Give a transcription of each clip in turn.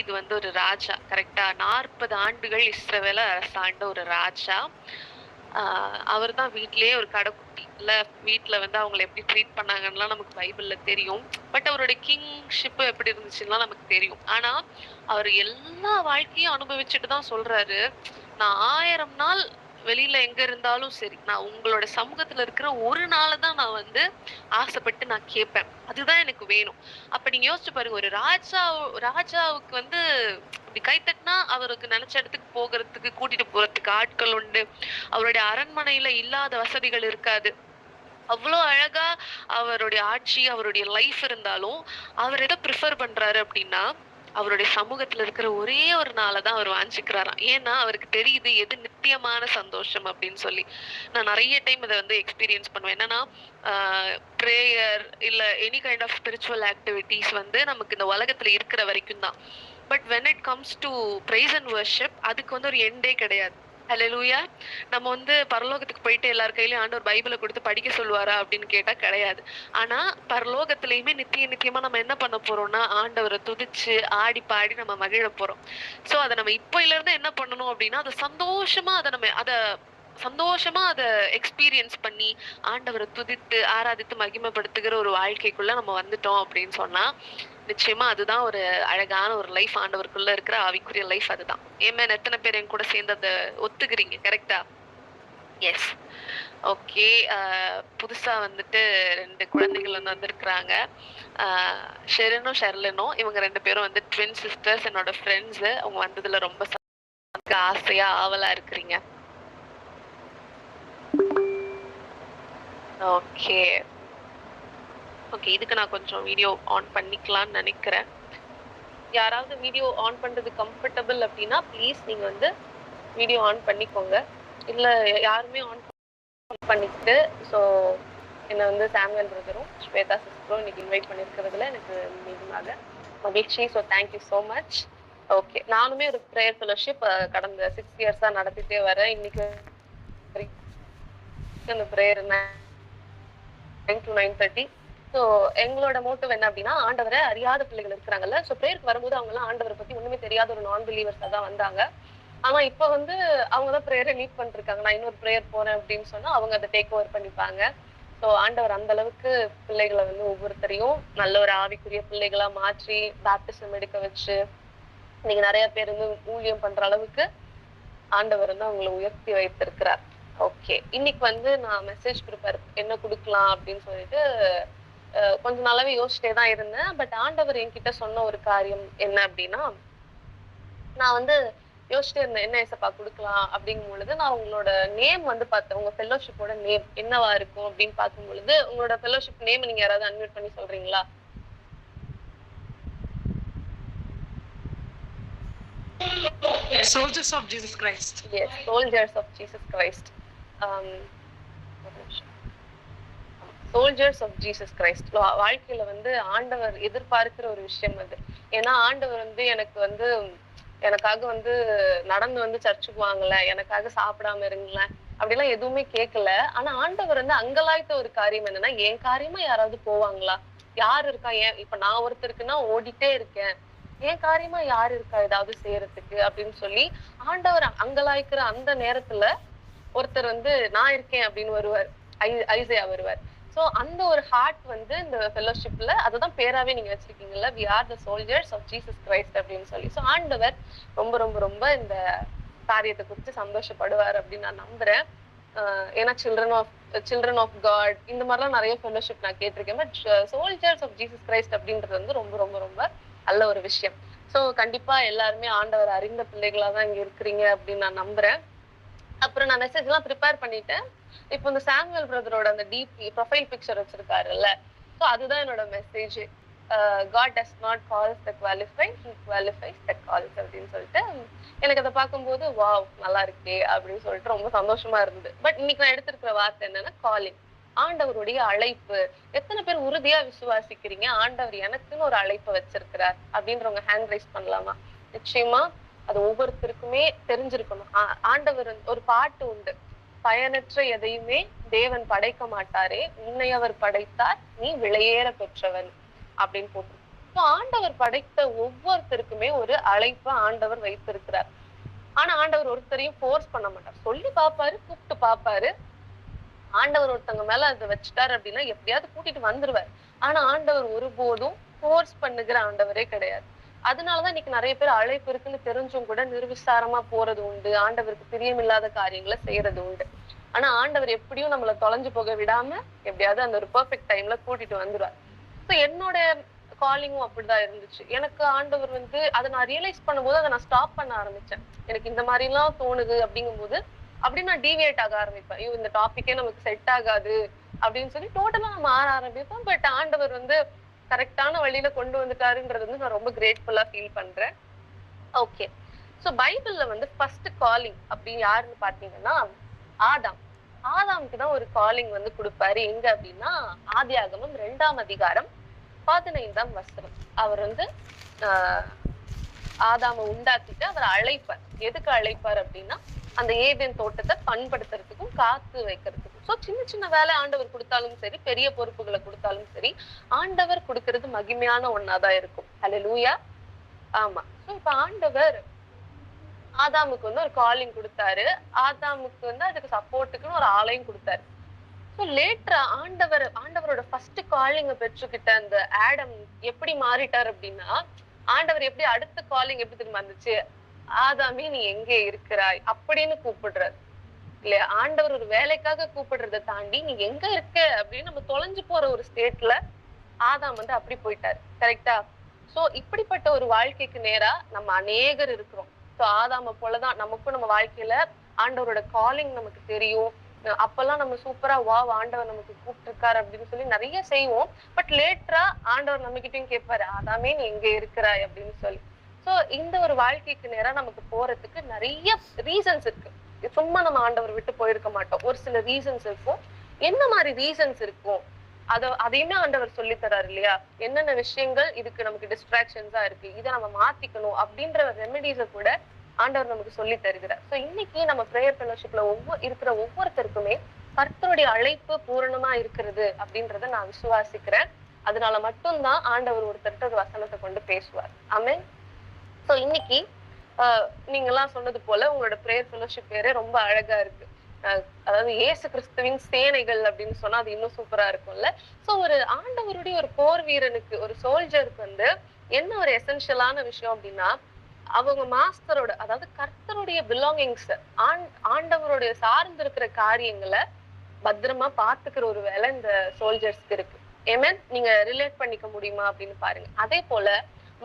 தாவீது வந்து ஒரு ராஜா. கரெக்ட்டா? 40 ஆண்டுகள் இஸ்ரவேல அரசாண்ட ஒரு ராஜா. அவர் தான் வீட்லயே ஒரு கடைக்குட்டி. இல்ல வீட்ல வந்து அவங்கள எப்படி ட்ரீட் பண்ணாங்கன்னுலாம் நமக்கு பைபிள்ல தெரியும். பட் அவருடைய கிங்ஷிப் எப்படி இருந்துச்சுன்னுலாம் நமக்கு தெரியும். ஆனா, அவர் எல்லா வாழ்க்கையும் அனுபவிச்சுட்டு தான் சொல்றாரு, "நான் 1000 நாள் வெளியில எங்க இருந்தாலும் சரி, நான் உங்களோட சமூகத்துல இருக்கிற ஒரு நாள தான் நான் வந்து ஆசைப்பட்டு நான் கேட்பேன். அதுதான் எனக்கு வேணும்." அப்ப நீங்க யோசிச்சு பாருங்க, ஒரு ராஜாவுக்கு வந்து இப்படி கை தட்டினா அவருக்கு நினைச்ச இடத்துக்கு போகறதுக்கு, கூட்டிட்டு போறதுக்கு ஆட்கள் உண்டு. அவருடைய அரண்மனையில இல்லாத வசதிகள் இருக்காது. அவ்ளோ அழகா அவருடைய ஆட்சி, அவருடைய லைஃப் இருந்தாலும், அவர் எத பிரிஃபர் பண்றாரு அப்படின்னா, அவருடைய சமூகத்துல இருக்கிற ஒரே ஒரு நாள தான் அவர் வாஞ்சிக்கிறாராம். ஏன்னா, அவருக்கு தெரியுது எது நித்தியமான சந்தோஷம் அப்படின்னு சொல்லி. நான் நெறைய டைம் இத வந்து எக்ஸ்பீரியன்ஸ் பண்ணுவேன். என்னன்னா, ஆ பிரேயர் இல்ல any kind of spiritual activities வந்து நமக்கு இந்த உலகத்துல இருக்கிற வரைக்கும் தான். But when it comes to praise and worship அதுக்கு வந்து ஒரு எண்டே கிடையாது. ஹல்லேலூயா! நம்ம வந்து பரலோகத்துக்கு போயிட்டு எல்லார் கையிலயும் ஆண்டவர் பைபிள குடுத்து படிக்க சொல்லுவாரா அப்படின்னு கேட்டா கிடையாது. ஆனா பரலோகத்திலயுமே நித்தியமா நம்ம என்ன பண்ண போறோம்னா, ஆண்டவர துதிச்சு, ஆடி பாடி நம்ம மகிழ போறோம். சோ அத நம்ம இப்பயில இருந்து என்ன பண்ணணும் அப்படின்னா, சந்தோஷமா அத எக்ஸ்பீரியன்ஸ் பண்ணி, ஆண்டவர துதித்து, ஆராதித்து மகிமைப்படுத்துகிற ஒரு வாழ்க்கைக்குள்ள நம்ம வந்துட்டோம் அப்படின்னு சொன்னா, நிச்சயமா அதுதான் ஒரு அழகான ஒரு லைஃப். ஆண்டவருக்குள்ள இருக்கிற ஆவிக்குரிய லைஃப் அதுதான். ஆமென். எத்தன பேர் என் கூட சேர்ந்து அத ஒத்துக்கிறீங்க? கரெக்ட்டா? எஸ். ஓகே. புதுசா வந்துட்டு 2 குழந்தைகள் வந்து வந்திருக்கிறாங்க. அ ஷெரினும், ஷெர்லினும். இவங்க 2 பேரும் வந்து ட்வின் சிஸ்டர்ஸ். என்னோட ஃப்ரெண்ட்ஸ். அவங்க வந்ததுல ரொம்ப ஆசையா, ஆவலா இருக்கிறீங்க. ஓகே. ஓகே. இதுக்கு நான் கொஞ்சம் வீடியோ ஆன் பண்ணிக்கலாம்னு நெனைக்கிறேன். யாராவது வீடியோ ஆன் பண்றது கம்ஃபர்டபிள் அப்படின்னா, ப்ளீஸ் நீங்க வந்து வீடியோ ஆன் பண்ணிக்கோங்க. இல்ல யாருமே ஆன் பண்ணிக்கிட்டு, ஸோ என்ன வந்து சாமுவேல் பிரதரும், ஸ்வேதா சிஸ்டரும் இன்னைக்கு இன்வைட் பண்ணியிருக்கிறதுல எனக்கு மிகுந்த மகிழ்ச்சி. So thank you so much. Okay. நானுமே ஒரு பிரேயர் ஃபெலோஷிப் கடந்த 6 இயர்ஸா நடத்திட்டே வரேன். இன்னைக்கு அந்த பிரேயர் 9 to 9:30. ஸோ எங்களோட மோட்டிவ் என்ன அப்படின்னா, ஆண்டவர அறியாத பிள்ளைகள் இருக்கிறாங்கல்ல, ஸோ பிரேயருக்கு வரும்போது அவங்கலாம் ஆண்டவரை பத்தி ஒண்ணுமே தெரியாத ஒரு நான் பிலீவர்ஸா தான் வந்தாங்க. ஆனா இப்ப வந்து அவங்க தான் பிரேயரை லீட் பண்ணிருக்காங்க. நான் இன்னொரு பிரேயர் போறேன் அப்படின்னு சொன்னா அவங்க அதை டேக் ஓவர் பண்ணிப்பாங்க. ஸோ ஆண்டவர் அந்த அளவுக்கு பிள்ளைகளை வந்து ஒவ்வொருத்தரையும் நல்ல ஒரு ஆவிக்குரிய பிள்ளைகளா மாற்றி பேப்டிசம் எடுக்க வச்சு இன்னைக்கு நிறைய பேர் வந்து ஊழியம் பண்ற அளவுக்கு ஆண்டவர் வந்து அவங்களை உயர்த்தி வைத்திருக்கிறார். ஓகே. இன்னைக்கு வந்து நான் மெசேஜ் ப்ரிப்பேர் என்ன கொடுக்கலாம் அப்படின்னு சொல்லிட்டு கொஞ்ச நாளாவே யோசிச்சுட்டே தான் இருந்தேன். பட் ஆண்டவர் என்கிட்ட சொன்ன ஒரு காரியம் என்ன அப்படின்னா, நான் வந்து யோசிச்சுட்டே இருந்தேன். என்ன ஏசப்பா குடுக்கலாம் அப்படிங்கும் பொழுது, நான் உங்களோட நேம் வந்து பார்த்தேன். உங்க ஃபெல்லோஷிப்போட நேம் என்னவா இருக்கும் அப்படின்னு பார்க்கும் பொழுது, உங்களோட ஃபெல்லோஷிப் நேம் நீங்க யாராவது அன்மியூட் பண்ணி சொல்றீங்களா? Soldiers of Jesus Christ. Yes, Soldiers of Jesus Christ. Soldiers of Jesus Christ. வாழ்க்கையில வந்து ஆண்டவர் எதிர்பார்க்கிற ஒரு விஷயம் அது. ஏன்னா ஆண்டவர் வந்து எனக்காக வந்து நடந்து வந்து சர்ச்சுக்கு வாங்கல, எனக்காக சாப்பிடாம இருங்களேன் அப்படிலாம் எதுவுமே கேட்கல. ஆனா ஆண்டவர் வந்து அங்கலாய்த்த ஒரு காரியம் என்னன்னா, என் காரியமா யாராவது போவாங்களா? யார் இருக்கா? இப்ப நான் ஒருத்தருக்குன்னா ஓடிட்டே இருக்கேன், என் காரியமா யாரு இருக்கா ஏதாவது செய்யறதுக்கு அப்படின்னு சொல்லி ஆண்டவர் அங்கலாய்க்கிற அந்த நேரத்துல ஒருத்தர் வந்து நான் இருக்கேன் அப்படின்னு வருவார். ஐசையா வருவார். சோ அந்த ஒரு ஹார்ட் வந்து இந்த ஃபெல்லோஷிப்ல அதுதான் பேராவே நீங்க வச்சிருக்கீங்கல்ல, we are the soldiers of Jesus Christ அப்படின்னு சொல்லி. சோ ஆண்டவர் ரொம்ப ரொம்ப ரொம்ப இந்த காரியத்தை குறித்து சந்தோஷப்படுவார் அப்படின்னு நான் நம்புறேன். ஏன்னா சில்ட்ரன் ஆஃப் காட் இந்த மாதிரிலாம் நிறைய ஃபெல்லோஷிப் நான் கேட்டிருக்கேன். But soldiers of Jesus Christ அப்படின்றது வந்து ரொம்ப ரொம்ப ரொம்ப நல்ல ஒரு விஷயம். சோ கண்டிப்பா எல்லாருமே ஆண்டவர் அறிந்த பிள்ளைகளா தான் இங்க இருக்கிறீங்க அப்படின்னு நான் நம்புறேன். அப்புறம் நான் மெசேஜ் எல்லாம் ப்ரிப்பேர் பண்ணிட்டேன். இப்போ இந்த சாமுவேல் பிரதரோட அந்த டிபி ப்ரொஃபைல் பிக்சர் வச்சிருக்காருல்ல, ஸோ அதுதான் என்னோட message. God does not calls the qualified, he qualifies the calls அப்படின்னு சொல்லிட்டு எனக்கு அதை பார்க்கும்போது வாவ் நல்லா இருக்கே அப்படின்னு சொல்லிட்டு ரொம்ப சந்தோஷமா இருந்தது. பட் இன்னைக்கு நான் எடுத்திருக்கிற வார்த்தை என்னன்னா காலிங், ஆண்டவருடைய அழைப்பு. எத்தனை பேர் உறுதியா விசுவாசிக்கிறீங்க ஆண்டவர் எனக்குன்னு ஒரு அழைப்பை வச்சிருக்கிறார் அப்படின்றவங்க ஹேண்ட் ரைஸ் பண்ணலாமா? நிச்சயமா அது ஒவ்வொருத்தருக்குமே தெரிஞ்சிருக்கணும். ஆண்டவர் ஒரு பாட்டு உண்டு, பயனற்ற எதையுமே தேவன் படைக்க மாட்டாரே, உன்னை அவர் படைத்தார், நீ விலையேற பெற்றவன் அப்படின்னு போட்டு. ஆண்டவர் படைத்த ஒவ்வொருத்தருக்குமே ஒரு அழைப்பை ஆண்டவர் வைத்திருக்கிறார். ஆனா ஆண்டவர் ஒருத்தரையும் ஃபோர்ஸ் பண்ண மாட்டார். சொல்லி பாப்பாரு, கூப்பிட்டு பாப்பாரு. ஆண்டவர் ஒருத்தவங்க மேல அதை வச்சுட்டாரு அப்படின்னா எப்படியாவது கூட்டிட்டு வந்துருவாரு. ஆனா ஆண்டவர் ஒருபோதும் ஃபோர்ஸ் பண்ணுகிற ஆண்டவரே கிடையாது. அதனாலதான் இன்னைக்கு நிறைய பேர் அழைப்பு இருக்குன்னு தெரிஞ்சும் கூட நிர்விசாரமா போறது உண்டு. ஆண்டவருக்கு பிரியமில்லாத காரியங்களை செய்யறது உண்டு. ஆனா ஆண்டவர் எப்படியும் நம்மள தொலைஞ்சு போக விடாம எப்படியாவது அந்த ஒரு பெர்ஃபெக்ட் டைம்ல கூட்டிட்டு வந்துருவார். என்னோட காலிங்கும் அப்படிதான் இருந்துச்சு. எனக்கு ஆண்டவர் வந்து அதை நான் ரியலைஸ் பண்ணும்போது அதை நான் ஸ்டாப் பண்ண ஆரம்பிச்சேன். எனக்கு இந்த மாதிரி எல்லாம் தோணுது அப்படிங்கும்போது அப்படி நான் டீவியேட் ஆக ஆரம்பிப்பேன். ஐயோ இந்த டாபிக்கே நமக்கு செட் ஆகாது அப்படின்னு சொல்லி டோட்டலா நான் மாற ஆரம்பிப்பேன். பட் ஆண்டவர் வந்து கரெக்டான வழியில கொண்டு வந்துட்டாருன்றது வந்து நான் ரொம்ப கிரேட்ஃபுல்லா ஃபீல் பண்றேன். ஓகே. பைபிள்ல வந்து ஃபர்ஸ்ட் காலிங் அப்படின்னு யாருன்னு பாத்தீங்கன்னா ஆதாம். ஆதாமுக்கு தான் ஒரு காலிங் வந்து கொடுப்பாரு. எங்க அப்படின்னா ஆதியாகமம் 2ஆம் அதிகாரம் 15ஆம் வசனம். அவர் வந்து ஆஹ் ஆதாம உண்டாக்கிட்டு அவர் அழைப்பார். எதுக்கு அழைப்பார் அப்படின்னா அந்த ஏதேன் தோட்டத்தை பண்படுத்துறதுக்கும் காத்து வைக்கிறதுக்கும். சின்ன சின்ன வேலை ஆண்டவர் கொடுத்தாலும் சரி, பெரிய பொறுப்புகளை கொடுத்தாலும் சரி, ஆண்டவர் கொடுக்கிறது மகிமையான ஒன்னாதான் இருக்கும். ஹல்லேலூயா. ஆமா. இப்ப ஆண்டவர் ஆதாமுக்கு வந்து ஒரு காலிங் கொடுத்தாரு. ஆதாமுக்கு வந்து அதுக்கு சப்போர்ட்டுக்குன்னு ஒரு ஆளையும் கொடுத்தாரு. லேட்டரா ஆண்டவரோட ஃபர்ஸ்ட் காலிங்க பெற்றுக்கிட்ட அந்த ஆடம் எப்படி மாறிட்டார் அப்படின்னா, ஆண்டவர் எப்படி அடுத்த காலிங் எப்படி திரும்ப வந்துச்சு, ஆதாமே நீ எங்கே இருக்கிறாய் அப்படின்னு கூப்பிடுறாரு இல்லையா. ஆண்டவர் ஒரு வேலைக்காக கூப்பிடுறதை தாண்டி நீ எங்க இருக்க அப்படின்னு நம்ம தொலைஞ்சு போற ஒரு ஸ்டேட்ல ஆதாம் வந்து அப்படி போயிட்டாரு. கரெக்டா? இப்படிப்பட்ட ஒரு வாழ்க்கைக்கு நேரா நம்ம அநேகர் இருக்கிறோம். ஆதாம போலதான் நமக்கும் நம்ம வாழ்க்கையில ஆண்டவரோட காலிங் நமக்கு தெரியும். அப்பெல்லாம் நம்ம சூப்பரா ஆண்டவர் நமக்கு கூப்பிட்டு இருக்காரு அப்படின்னு சொல்லி நிறைய செய்வோம். பட் லேட்டரா ஆண்டவர் நம்ம கிட்டயும் கேட்பாரு, ஆதாமே நீ எங்க இருக்கிறாய் அப்படின்னு சொல்லி. இந்த ஒரு வாழ்க்கைக்கு நேரா நமக்கு போறதுக்கு நிறைய ரீசன்ஸ் இருக்கு. சும்மா நம்ம ஆண்டவர் விட்டு போயிருக்க மாட்டோம். ஒரு சில ரீசன்ஸ் இருக்கும். என்ன மாதிரி ரீசன்ஸ் இருக்கும் அதையுமே ஆண்டவர் சொல்லி தராரு இல்லையா. என்னென்ன விஷயங்கள் இதுக்கு நமக்கு டிஸ்ட்ராக்ஷன்ஸா இருக்கு, இதை நம்ம மாத்திக்கணும் அப்படின்ற ரெமெடிஸை கூட ஆண்டவர் நமக்கு சொல்லி தருகிறார். இன்னைக்கு நம்ம பிரேயர் ஃபெலோஷிப்ல இருக்கிற ஒவ்வொருத்தருக்குமே கர்த்தருடைய அழைப்பு பூரணமா இருக்கிறது அப்படின்றத நான் விசுவாசிக்கிறேன். அதனால மட்டும்தான் ஆண்டவர் ஒருத்தர்கிட்ட ஒரு வசனத்தை கொண்டு பேசுவார். ஆமென். இன்னைக்கு நீங்க எல்லாம் சொன்னது போல உங்களோட பிரேயர் ஃபெலோஷிப் பேரே ரொம்ப அழகா இருக்கு. அதாவது இயேசு கிறிஸ்துவின் சேனைகள் அப்படின்னு சொன்னா அது இன்னும் சூப்பரா இருக்கும்ல. ஒரு ஆண்டவருடைய ஒரு போர் வீரனுக்கு, ஒரு சோல்ஜருக்கு வந்து என்ன ஒரு எசென்ஷியலான விஷயம் அப்படின்னா, அவங்க மாஸ்டரோட, அதாவது கர்த்தருடைய பிலாங்கிங்ஸ், ஆண்டவருடைய சார்ந்து இருக்கிற காரியங்களை பத்திரமா பாத்துக்கிற ஒரு வேலை இந்த சோல்ஜர்ஸ்க்கு இருக்கு. ஏமேன். நீங்க ரிலேட் பண்ணிக்க முடியுமா அப்படின்னு பாருங்க. அதே போல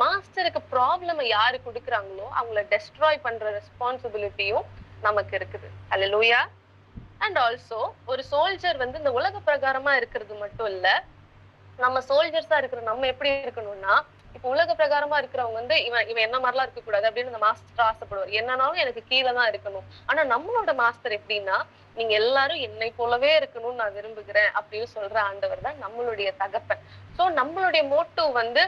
மாஸ்டருக்கு ப்ராப்ளம் யாரு கொடுக்குறாங்களோ அவங்கள டெஸ்ட்ராய் பண்ற ரெஸ்பான்சிபிலிட்டியும் நமக்கு இருக்குது. ஹல்லேலூயா. அண்ட் ஆல்சோ ஒரு சோல்ஜர் வந்து இந்த உலக பிரகாரமா இருக்கிறது மட்டும் இல்ல, நம்ம சோல்ஜர்ஸா இருக்கிற நம்ம எப்படி இருக்கணும்னா, இப்ப உலக பிரகாரமா இருக்கிறவங்க வந்து இவன் என்ன மாதிரிலாம் இருக்க கூடாது அப்படின்னு இந்த மாஸ்டர் ஆசைப்படுவார். என்னன்னாலும் எனக்கு கீழே தான் இருக்கணும். ஆனா நம்மளோட மாஸ்டர் எப்படின்னா, நீங்க எல்லாரும் என்னை போலவே இருக்கணும்னு நான் விரும்புகிறேன் அப்படின்னு சொல்ற ஆண்டவர் தான் நம்மளுடைய தகப்பன். நம்மளுடைய மோட்டிவ் வந்து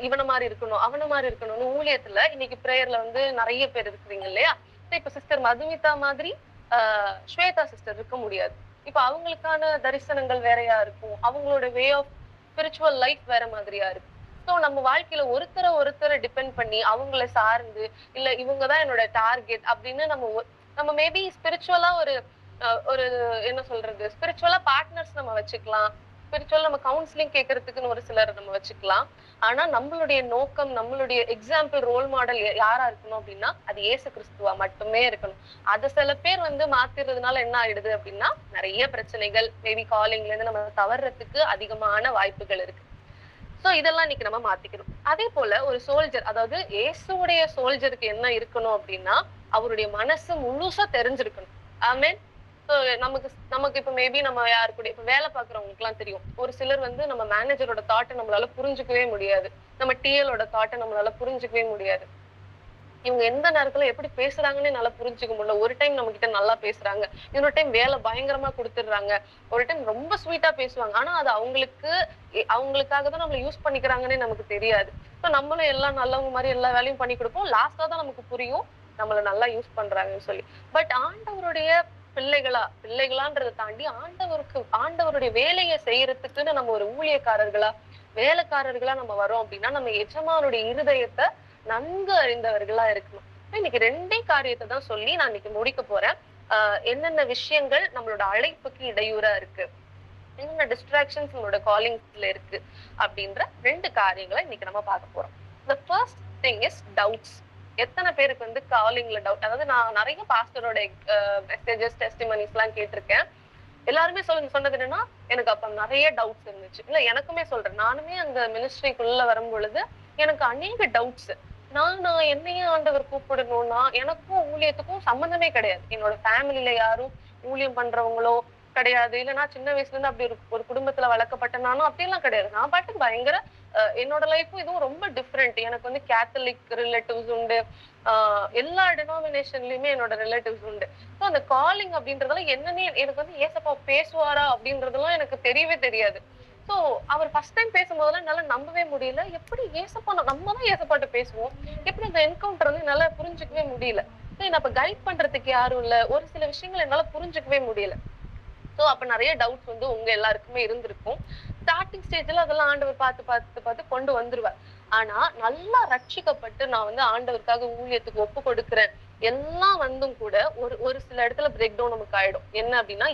இவன மாதிரி இருக்கணும், அவன மாதிரி இருக்கணும்னு ஊழியத்துல இன்னைக்கு பிரேயர்ல வந்து நிறைய பேர் இருக்கிறீங்க இல்லையா. இப்ப சிஸ்டர் மதுமிதா மாதிரி ஸ்வேதா சிஸ்டர் இருக்க முடியாது. இப்ப அவங்களுக்கான தரிசனங்கள் வேறையா இருக்கும். அவங்களோட வே ஆஃப் ஸ்பிரிச்சுவல் லைஃப் வேற மாதிரியா இருக்கும். நம்ம வாழ்க்கையில ஒருத்தரை டிபெண்ட் பண்ணி அவங்கள சார்ந்து இல்ல இவங்கதான் என்னோட டார்கெட் அப்படின்னு நம்ம மேபி ஸ்பிரிச்சுவலா ஒரு என்ன சொல்றது, ஸ்பிரிச்சுவலா பார்ட்னர்ஸ் நம்ம வச்சுக்கலாம். ஸ்பிரிச்சுவல் நம்ம கவுன்சிலிங் கேட்கறதுக்குன்னு ஒரு சிலர் நம்ம வச்சுக்கலாம். ஆனா நம்மளுடைய நோக்கம், நம்மளுடைய எக்ஸாம்பிள், ரோல் மாடல் யாரா இருக்கணும் அப்படின்னா அது இயேசு கிறிஸ்துவா மட்டுமே இருக்கணும். அதை சில பேர் வந்து மாத்திரதுனால என்ன ஆயிடுது அப்படின்னா நிறைய பிரச்சனைகள், மேபி காலிங்ல இருந்து நம்ம தவறதுக்கு அதிகமான வாய்ப்புகள் இருக்கு. இதெல்லாம் இன்னைக்கு நம்ம மாத்திக்கணும். அதே போல ஒரு சோல்ஜர், அதாவது இயேசுடைய சோல்ஜருக்கு என்ன இருக்கணும் அப்படின்னா அவருடைய மனசு முழுசா தெரிஞ்சிருக்கணும். ஆமென். நமக்கு இப்ப மேபி நம்ம யாரு கூட இப்ப வேலை பாக்குறவங்களுக்கு எல்லாம் தெரியும். ஒரு சிலர் வந்து நம்ம மேனேஜரோட தாட்டை நம்மளால புரிஞ்சுக்கவே முடியாது. நம்ம டிஎலோட தாட்டை நம்மளால புரிஞ்சுக்கவே முடியாது. இவங்க எந்த நேரத்துல எப்படி பேசுறாங்கன்னு நல்லா புரிஞ்சுக்க முடியல. ஒரு டைம் நம்ம கிட்ட நல்லா பேசுறாங்க, இன்னொரு டைம் வேலை பயங்கரமா கொடுத்துடுறாங்க, ஒரு டைம் ரொம்ப ஸ்வீட்டா பேசுவாங்க. ஆனா அது அவங்களுக்காக தான் நம்மள யூஸ் பண்ணிக்கிறாங்கன்னே நமக்கு தெரியாது. நம்மளும் எல்லாம் நல்லவங்க மாதிரி எல்லா வேலையும் பண்ணி கொடுப்போம். லாஸ்டா தான் நமக்கு புரியும் நம்மள நல்லா யூஸ் பண்றாங்கன்னு சொல்லி. பட் ஆண்டவருடைய பிள்ளைகளான்றதை தாண்டி ஆண்டவருடைய வேலையை செய்யறதுக்குன்னு நம்ம ஒரு ஊழியக்காரர்களா வேலைக்காரர்களா நம்ம வரோம் அப்படின்னா நம்ம எஜமானுடைய இருதயத்தை நன்கு அறிந்தவர்களா இருக்கணும். இன்னைக்கு ரெண்டே காரியத்தை தான் சொல்லி நான் இன்னைக்கு முடிக்க போறேன். என்னென்ன விஷயங்கள் நம்மளோட அழைப்புக்கு இடையூறா இருக்கு, என்னென்ன டிஸ்ட்ராக்ஷன்ஸ் நம்மளோட காலிங்ஸ்ல இருக்கு அப்படின்ற 2 காரியங்களை இன்னைக்கு நம்ம பார்க்க போறோம். The first thing is doubts. எத்தனை பேருக்கு வந்து காலிங்ல டவுட்? அதாவது நான் நிறைய பாஸ்டரோட மெசேஜஸ் டெஸ்டிமனிஸ் எல்லாம் கேட்டிருக்கேன். எல்லாருமே சொன்னது என்னன்னா, எனக்கு அப்ப நிறைய டவுட்ஸ் இருந்துச்சு. இல்ல எனக்குமே சொல்றேன், நானுமே அந்த மினிஸ்ட்ரிக்குள்ள வரும் பொழுது எனக்கு அநேக டவுட்ஸ். நான் என்னையே ஆண்டவர் கூப்பிடணும்னா எனக்கும் ஊழியத்துக்கும் சம்பந்தமே கிடையாது. என்னோட ஃபேமிலியில யாரும் ஊழியம் பண்றவங்களோ கிடையாது. இல்ல நான் சின்ன வயசுல இருந்து அப்படி ஒரு குடும்பத்துல வளர்க்கப்பட்டனாலும் அப்படியெல்லாம் கிடையாது. நான் பாட்டுக்கு பயங்கர என்னோட லைஃப்பும் இதுவும் ரொம்ப டிஃப்ரெண்ட். எனக்கு வந்து கேத்தலிக் ரிலேட்டிவ்ஸ் உண்டு. எல்லா டினாமினேஷன்லயுமே என்னோட ரிலேட்டிவ்ஸ் உண்டு. ஸோ அந்த காலிங் அப்படின்றதெல்லாம் என்னன்னு எனக்கு வந்து ஏசப்பா பேசுவாரா அப்படின்றதெல்லாம் எனக்கு தெரியவே தெரியாது. ஸோ அவர் ஃபர்ஸ்ட் டைம் பேசும்போதெல்லாம் என்னால நம்பவே முடியல. எப்படி ஏசப்பா, நம்ம தான் ஏசப்பாட்ட பேசுவோம், எப்படி அந்த என்கவுண்டர் வந்து என்னால புரிஞ்சுக்கவே முடியல. நான் இப்ப கைட் பண்றதுக்கு யாரும் இல்ல. ஒரு சில விஷயங்கள் என்னால புரிஞ்சுக்கவே முடியல. சோ அப்ப நிறைய டவுட்ஸ் வந்து உங்க எல்லாருக்குமே இருந்திருக்கும். ஸ்டார்டிங் ஸ்டேஜ்ல அதெல்லாம் ஆண்டவர் பார்த்து கொண்டு வந்துருவார். ஆனா நல்லா ரட்சிக்கப்பட்டு நான் வந்து ஆண்டவருக்காக ஊழியத்துக்கு ஒப்பு கொடுக்கிறேன் எல்லாம் வந்தும் கூட ஒரு சில இடத்துல பிரேக் டவுன் நமக்கு ஆயிடும். என்ன அப்படின்னா,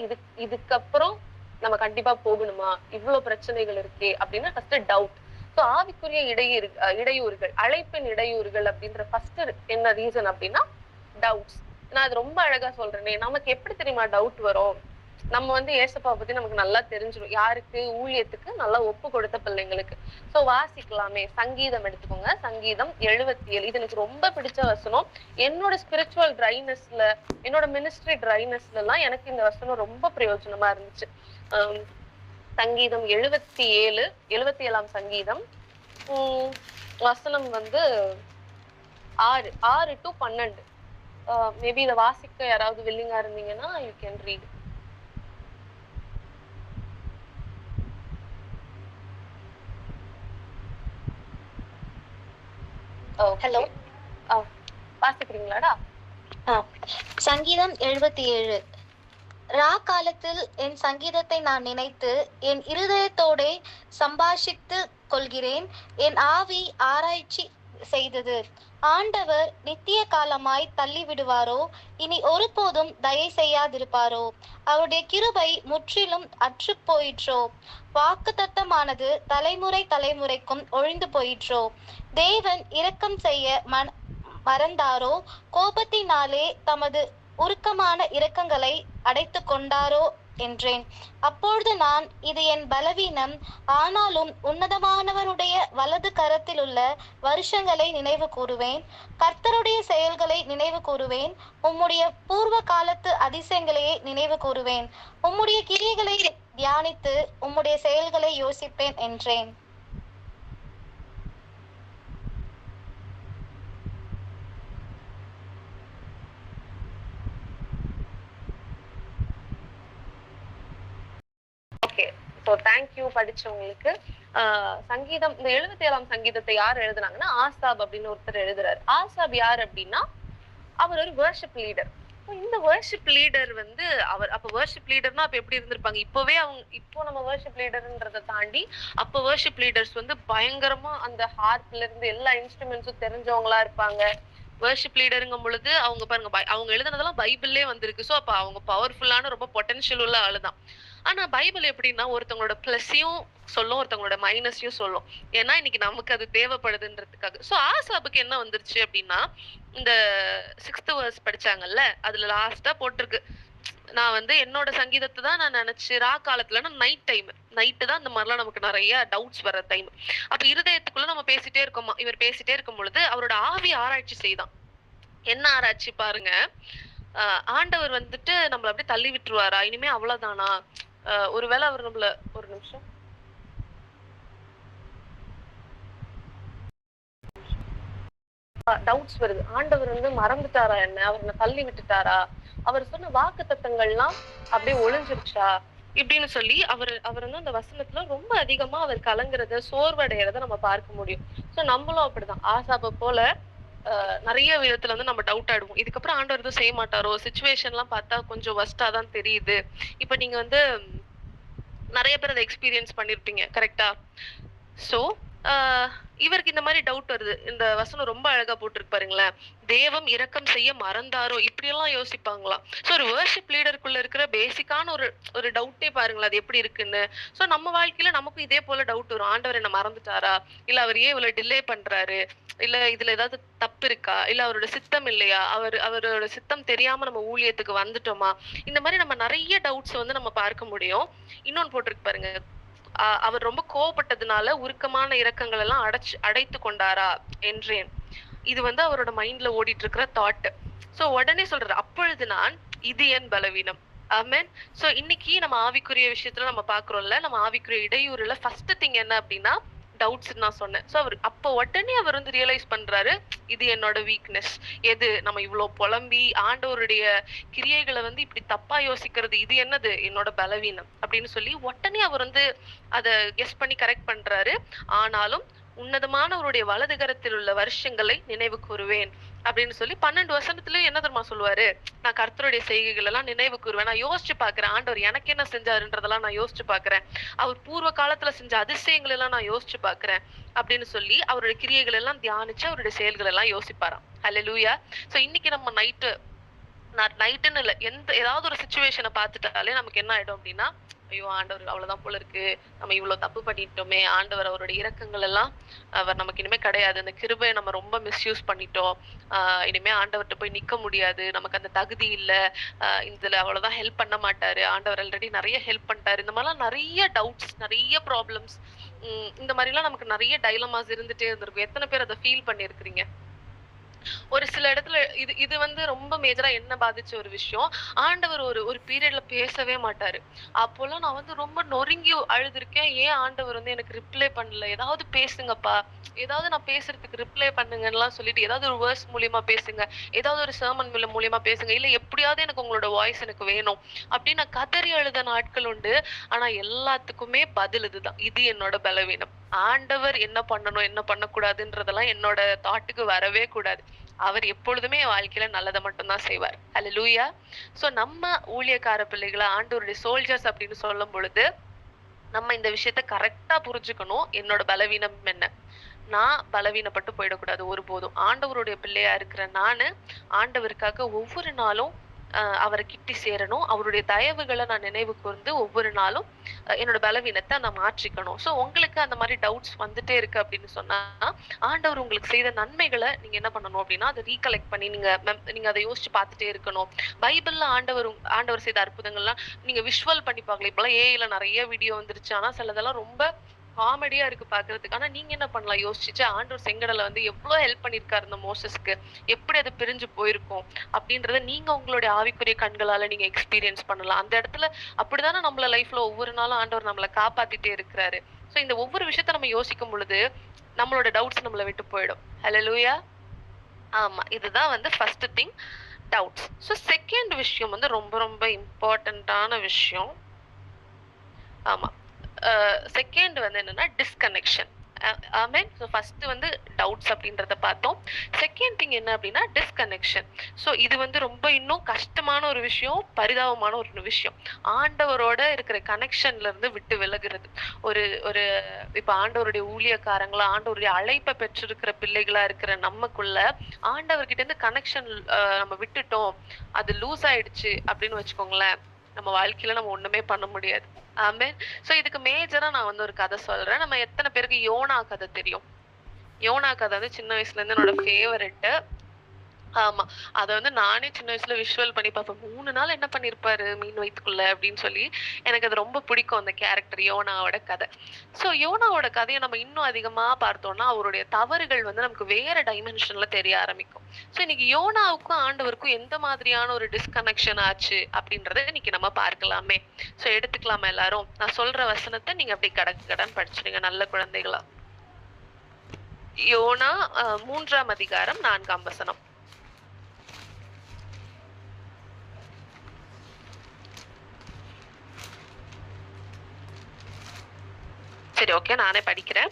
இதுக்கப்புறம் நம்ம கண்டிப்பா போகணுமா, இவ்வளவு பிரச்சனைகள் இருக்கே அப்படின்னா ஃபர்ஸ்ட் டவுட். சோ ஆவிக்குரிய இடையூறுகள், அழைப்பின் இடையூறுகள் அப்படின்ற ஃபர்ஸ்ட் என்ன ரீசன் அப்படின்னா டவுட்ஸ். நான் அது ரொம்ப அழகா சொல்றேனே, நமக்கு எப்படி தெரியுமா டவுட் வரும்? நம்ம வந்து ஏசப்பா பத்தி நமக்கு நல்லா தெரிஞ்சிடும். யாருக்கு? ஊழியத்துக்கு நல்லா ஒப்பு கொடுத்த பிள்ளைங்களுக்கு. சோ வாசிக்கலாமே. சங்கீதம் எடுத்துக்கோங்க. சங்கீதம் 77. இது எனக்கு ரொம்ப பிடிச்ச வசனம். என்னோட ஸ்பிரிச்சுவல் ட்ரைனஸ்ல, என்னோட மினிஸ்ட்ரி ட்ரைனஸ்ல எல்லாம் எனக்கு இந்த வசனம் ரொம்ப பிரயோஜனமா இருந்துச்சு. சங்கீதம் 77ஆம் சங்கீதம் வசனம் வந்து 6 to 12. மேபி இதை வாசிக்க யாராவது வில்லிங்கா இருந்தீங்கன்னா யூ கேன் ரீட். ஹலோ, வாசிக்கிறீங்களாடா? சங்கீதம் 77. ரா காலத்தில் என் சங்கீதத்தை நான் நினைத்து என் இருதயத்தோட சம்பாஷித்து கொள்கிறேன். என் ஆவி ஆராய்ச்சி செய்தது. ஆண்டவர் நித்திய காலமாய் தள்ளி விடுவாரோ? இனி ஒருபோதும் தயை செய்யாதிருப்பாரோ? அவருடைய கிருபை முற்றிலும் அற்று போயிற்றோ? வாக்குத்தத்தமானது தலைமுறை தலைமுறைக்கும் ஒழிந்து போயிற்றோ? தேவன் இரக்கம் செய்ய மறந்தாரோ? கோபத்தினாலே தமது உருக்கமான இரக்கங்களை அடைத்து கொண்டாரோ என்றேன். அப்பொழுது நான், இது என் பலவீனம், ஆனாலும் உன்னதமானவருடைய வலது கரத்தில் உள்ள வருஷங்களை நினைவு கூறுவேன். கர்த்தருடைய செயல்களை நினைவு கூறுவேன். உம்முடைய பூர்வ காலத்து அதிசயங்களையே நினைவு கூறுவேன். உம்முடைய கிரியைகளை தியானித்து உம்முடைய செயல்களை யோசிப்பேன் என்றேன். தேங்க்யூ படிச்சவங்களுக்கு. சங்கீதம் இந்த 77ஆம் சங்கீதத்தை யார் எழுதுனாங்கன்னா ஆசாப் அப்படின்னு ஒருத்தர் எழுதுறாரு. ஆசாப் யார் அப்படின்னா அவர் ஒரு வர்ஷிப் லீடர். இந்த வர்ஷிப் லீடர் வந்து அவர் அப்ப வர்ஷிப் லீடர்னா அப்ப எப்படி இருந்திருப்பாங்க? இப்போ நம்ம வர்ஷிப் லீடர்ன்றதை தாண்டி அப்ப வர்ஷிப் லீடர்ஸ் வந்து பயங்கரமா அந்த ஹார்ப்ல இருந்து எல்லா இன்ஸ்ட்ருமெண்ட்ஸும் தெரிஞ்சவங்களா இருப்பாங்க. வர்ஷிப் லீடருங்கும் பொழுது அவங்க பாருங்க, அவங்க எழுதுனதெல்லாம் பைபிள்லயே வந்திருக்கு. சோ அப்ப அவங்க பவர்ஃபுல்லான ரொம்ப பொட்டன்ஷியல் உள்ள ஆளுதான். ஆனா பைபிள் எப்படின்னா ஒருத்தவங்களோட பிளஸையும் சொல்லும், ஒருத்தவங்களோட மைனஸையும் சொல்லும். ஏன்னா இன்னைக்கு நமக்கு அது தேவைப்படுதுன்றதுக்காக. சோ ஆசாபுக்கு என்ன வந்துருச்சு அப்படின்னா, இந்த 6th verse படிச்சாங்கல்ல, அதுல லாஸ்டா போட்டிருக்கு, நான் வந்து என்னோட சங்கீதத்தை தான் நான் நினைச்சு ரா காலத்துலன்னா நைட்டு தான் இந்த மாதிரிலாம் நமக்கு நிறைய டவுட்ஸ் வர டைம். அப்ப இருதயத்துக்குள்ள நம்ம பேசிட்டே இருக்கோமா, இவர் பேசிட்டே இருக்கும் பொழுது அவரோட ஆவி ஆராய்ச்சி செய்தான். என்ன ஆராய்ச்சி பாருங்க, ஆண்டவர் வந்துட்டு நம்மள அப்படியே தள்ளி விட்டுருவாரா, இனிமே அவ்வளவுதானா, ஒருவேளை அவர் நம்மள, ஒரு நிமிஷம், டவுட்ஸ் வருது, ஆண்டவர் வந்து மறந்துட்டாரா, என்ன அவர் தள்ளி விட்டுட்டாரா, அவர் சொன்ன வாக்கு தத்தங்கள்லாம் அப்படியே ஒளிஞ்சிருச்சா இப்படின்னு சொல்லி அவர் வந்து அந்த வசனத்துல ரொம்ப அதிகமா அவர் கலங்குறத, சோர்வடைகிறத நம்ம பார்க்க முடியும். சோ நம்மளும் அப்படிதான் ஆசாப போல நிறைய விதத்துல வந்து நம்ம டவுட் ஆயிடுவோம். இதுக்கப்புறம் ஆண்டவர் எதுவும் செய்ய மாட்டாரோ, சிச்சுவேஷன் எல்லாம் பார்த்தா கொஞ்சம் வர்ஸ்டா தான் தெரியுது. இப்ப நீங்க வந்து நிறைய பேர் அதை எக்ஸ்பீரியன்ஸ் பண்ணிருப்பீங்க, கரெக்டா? சோ இவருக்கு இந்த மாதிரி டவுட் வருது. இந்த வசனம் ரொம்ப அழகா போட்டிருக்கு பாருங்களேன். தேவம் இரக்கம் செய்ய மறந்தாரோ, இப்படியெல்லாம் யோசிப்பாங்களாம். சோ ஒரு வொர்ஷிப் லீடருக்குள்ள இருக்கிற பேசிக்கான ஒரு ஒரு டவுட்டே பாருங்களேன், அது எப்படி இருக்குன்னு. சோ நம்ம வாழ்க்கையில நமக்கும் இதே போல டவுட் வரும். ஆண்டவர் என்ன மறந்துட்டாரா? இல்ல அவர் ஏன் இவ்வளவு டிலே பண்றாரு? இல்ல இதுல ஏதாவது தப்பு இருக்கா? இல்ல அவரோட சித்தம் இல்லையா? அவரோட சித்தம் தெரியாம நம்ம ஊழியத்துக்கு வந்துட்டோமா? இந்த மாதிரி நம்ம நிறைய டவுட்ஸ் வந்து நம்ம பார்க்க முடியும். இன்னொன்னு போட்டிருக்கு பாருங்க. அவர் ரொம்ப கோவப்பட்டதுனால உருக்கமான இரக்கங்கள் எல்லாம் அடைத்து கொண்டாரா என்றேன். இது வந்து அவரோட மைண்ட்ல ஓடிட்டு இருக்கிற தாட். சோ உடனே சொல்றாரு, அப்பொழுது நான் இது என் பலவீனம். ஆமென். சோ இன்னைக்கு நம்ம ஆவிக்குரிய விஷயத்துல நம்ம பாக்குறோம்ல, நம்ம ஆவிக்குரிய இடையூறுல ஃபர்ஸ்ட் திங் என்ன அப்படின்னா டவுட்ஸ் நான் சொன்னேன். சோ உடனே அவர் வந்து ரியலைஸ் பண்றாரு, இது என்னோட வீக்னஸ். எது நம்ம இவ்வளவு புலம்பி ஆண்டவருடைய கிரியைகளை வந்து இப்படி தப்பா யோசிக்கிறது, இது என்னது என்னோட பலவீனம் அப்படின்னு சொல்லி உடனே அவர் வந்து அத கெஸ் பண்ணி கரெக்ட் பண்றாரு. ஆனாலும் உன்னதமானவருடைய வலது கரத்தில் உள்ள வருஷங்களை நினைவு கூறுவேன் அப்படின்னு சொல்லி 12 வசனத்துல என்ன தெரியுமா சொல்லுவாரு, நான் கர்த்தருடைய செய்கைகள் எல்லாம் நினைவு கூறுவேன். நான் யோசிச்சு பாக்குறேன், ஆண்டவர் எனக்கு என்ன செஞ்சாருன்றதெல்லாம் நான் யோசிச்சு பாக்குறேன். அவர் பூர்வ காலத்துல செஞ்ச அதிசயங்கள் எல்லாம் நான் யோசிச்சு பாக்குறேன் அப்படின்னு சொல்லி அவருடைய கிரியைகள் எல்லாம் தியானிச்சு அவருடைய செயல்கள் எல்லாம் யோசிப்பாராம். ஹல்லேலூயா. சோ இன்னைக்கு நம்ம நைட்டுன்னு இல்ல, ஏதாவது ஒரு சுச்சுவேஷனை பார்த்துட்டாலே நமக்கு என்ன ஆயிடும் அப்படின்னா, ஐயோ ஆண்டவர் அவ்வளவுதான் போல இருக்கு, நம்ம இவ்வளவு தப்பு பண்ணிட்டோமே, ஆண்டவர் அவருடைய இரக்கங்கள் எல்லாம் அவர் நமக்கு இனிமே கிடையாது, இந்த கிருபையை நம்ம ரொம்ப மிஸ்யூஸ் பண்ணிட்டோம், இனிமே ஆண்டவர்கிட்ட போய் நிக்க முடியாது, நமக்கு அந்த தகுதி இல்ல, இதுல அவ்வளவுதான் ஹெல்ப் பண்ண மாட்டாரு, ஆண்டவர் ஆல்ரெடி நிறைய ஹெல்ப் பண்ணிட்டாரு, இந்த மாதிரிலாம் நிறைய டவுட்ஸ், நிறைய ப்ராப்ளம்ஸ், இந்த மாதிரி எல்லாம் நமக்கு நிறைய டைலமாஸ் இருந்துட்டே இருந்திருக்கும். எத்தனை பேர் அதை ஃபீல் பண்ணிருக்கிறீங்க? ஒரு சில இடத்துல இது வந்து ரொம்ப மேஜரா என்ன பாதிச்ச ஒரு விஷயம். ஆண்டவர் ஒரு ஒரு பீரியட்ல பேசவே மாட்டாரு. அப்போலாம் நான் வந்து ரொம்ப நொறுங்கி அழுதுருக்கேன். ஏன் ஆண்டவர் வந்து எனக்கு ரிப்ளை பண்ணல? ஏதாவது பேசுங்கப்பா. ஏதாவது நான் பேசுறதுக்கு ரிப்ளை பண்ணுங்கன்னுலாம் சொல்லிட்டு, ஏதாவது ஒரு வேர்ட்ஸ் மூலியமா பேசுங்க. ஏதாவது ஒரு செர்மன் மூலியமா பேசுங்க. இல்ல எப்படியாவது எனக்கு உங்களோட வாய்ஸ் எனக்கு வேணும். அப்படின்னு நான் கதறி அழுத நாட்கள் உண்டு. ஆனா எல்லாத்துக்குமே பதில் இதுதான். இது என்னோட பலவீனம். ஆண்டவர் என்ன பண்ணணும், என்ன பண்ணக்கூடாதுன்றதெல்லாம் என்னோட தாட்டுக்கு வரவே கூடாது. அவர் எப்பொழுதுமே என் வாழ்க்கையில நல்லதை மட்டும்தான் செய்வார். ஹல்லேலூயா. சோ நம்ம ஊழியக்கார பிள்ளைகளை ஆண்டவருடைய சோல்ஜர்ஸ் அப்படின்னு சொல்லும் பொழுது நம்ம இந்த விஷயத்த கரெக்டா புரிஞ்சுக்கணும். என்னோட பலவீனம் என்ன, நான் பலவீனப்பட்டு போயிடக்கூடாது ஒருபோதும். ஆண்டவருடைய பிள்ளையா இருக்கிற நானு ஆண்டவருக்காக ஒவ்வொரு நாளும் அவரை கிட்டி சேரணும். அவருடைய தயவுகளை நான் நினைவு கூர்ந்து ஒவ்வொரு நாளும் என்னோட பலவீனத்தை நான் மாற்றிக்கணும். சோ உங்களுக்கு அந்த மாதிரி டவுட்ஸ் வந்துட்டே இருக்கு அப்படின்னு சொன்னா, ஆண்டவர் உங்களுக்கு செய்த நன்மைகளை நீங்க என்ன பண்ணணும் அப்படின்னா, அதை ரீகலெக்ட் பண்ணி நீங்க அதை யோசிச்சு பார்த்துட்டே இருக்கணும். பைபிள்ல ஆண்டவர் செய்த அற்புதங்கள்லாம் நீங்க விஷுவல் பண்ணி பார்க்கலாம். இப்பெல்லாம் ஏஐல நிறைய வீடியோ வந்துருச்சு. ஆனா சிலதெல்லாம் ரொம்ப காமெடியா இருக்கு பாக்குறதுக்கு. ஆனா நீங்க என்ன பண்ணலாம் யோசிச்சுட்டு, ஆண்டவர் செங்கடலை வந்து எவ்வளவு ஹெல்ப் பண்ணிருக்காரு இந்த மோசஸ்க்கு, எப்படி அது பிரிஞ்சு போயிருக்கும் அப்படின்றத நீங்க உங்களுடைய ஆவிக்குரிய கண்களால நீங்க எக்ஸ்பீரியன்ஸ் பண்ணலாம். அந்த இடத்துல அப்படிதானே நம்மள லைஃப்ல ஒவ்வொரு நாளும் ஆண்டவர் நம்மளை காப்பாத்திட்டே இருக்கிறாரு. சோ இந்த ஒவ்வொரு விஷயத்த நம்ம யோசிக்கும் பொழுது நம்மளோட டவுட்ஸ் நம்மளை விட்டு போயிடும். ஹல்லேலூயா. ஆமா, இதுதான் வந்து first thing, doubts. So second விஷயம் வந்து ரொம்ப ரொம்ப இம்பார்ட்டன்டான விஷயம். ஆமா, செகண்ட் வந்து என்னன்னா டிஸ்கனெக்ஷன். ஆமென். ஸோ ஃபர்ஸ்ட் வந்து டவுட்ஸ் அப்படின்றத பார்த்தோம். செகண்ட் திங் என்ன அப்படின்னா டிஸ்கனெக்ஷன். ஸோ இது வந்து ரொம்ப இன்னும் கஷ்டமான ஒரு விஷயம், பரிதாபமான ஒரு விஷயம். ஆண்டவரோட இருக்கிற கனெக்ஷன்ல இருந்து விட்டு விலகுறது. ஒரு ஒரு இப்ப ஆண்டவருடைய ஊழியக்காரங்களா, ஆண்டவருடைய அழைப்பை பெற்றிருக்கிற பிள்ளைகளா இருக்கிற நமக்குள்ள ஆண்டவர்கிட்ட இருந்து கனெக்ஷன் நம்ம விட்டுட்டோம், அது லூஸ் ஆயிடுச்சு அப்படின்னு வச்சுக்கோங்களேன், நம்ம வாழ்க்கையில நம்ம ஒண்ணுமே பண்ண முடியாது. ஆமென். சோ இதுக்கு மேஜரா நான் வந்து ஒரு கதை சொல்றேன். நம்ம எத்தனை பேருக்கு யோனா கதை தெரியும்? யோனா கதை வந்து சின்ன வயசுல இருந்து என்னோட ஃபேவரெட். ஆமா, அத வந்து நானே சின்ன வயசுல விஷுவல் பண்ணி பார்ப்பேன். 3 நாள் என்ன பண்ணிருப்பாரு மீன் வயித்துக்குள்ள அப்படின்னு சொல்லி. எனக்கு அது ரொம்ப பிடிக்கும் அந்த கேரக்டர், யோனாவோட கதை. சோ யோனாவோட கதையை நம்ம இன்னும் அதிகமா பார்த்தோம்னா அவருடைய தவறுகள் வந்து நமக்கு வேற டைமென்ஷன்ல தெரிய ஆரம்பிக்கும். சோ இன்னைக்கு யோனாவுக்கும் ஆண்டவருக்கும் எந்த மாதிரியான ஒரு டிஸ்கனெக்ஷன் ஆச்சு அப்படின்றத இன்னைக்கு நம்ம பார்க்கலாமே. சோ எடுத்துக்கலாமா எல்லாரும்? நான் சொல்ற வசனத்தை நீங்க அப்படியே கடன் படிச்சிடுங்க நல்ல குழந்தைகளா. யோனா 3ஆம் அதிகாரம் 4ஆம் வசனம். சரி, ஓகே, நானே படிக்கிறேன்.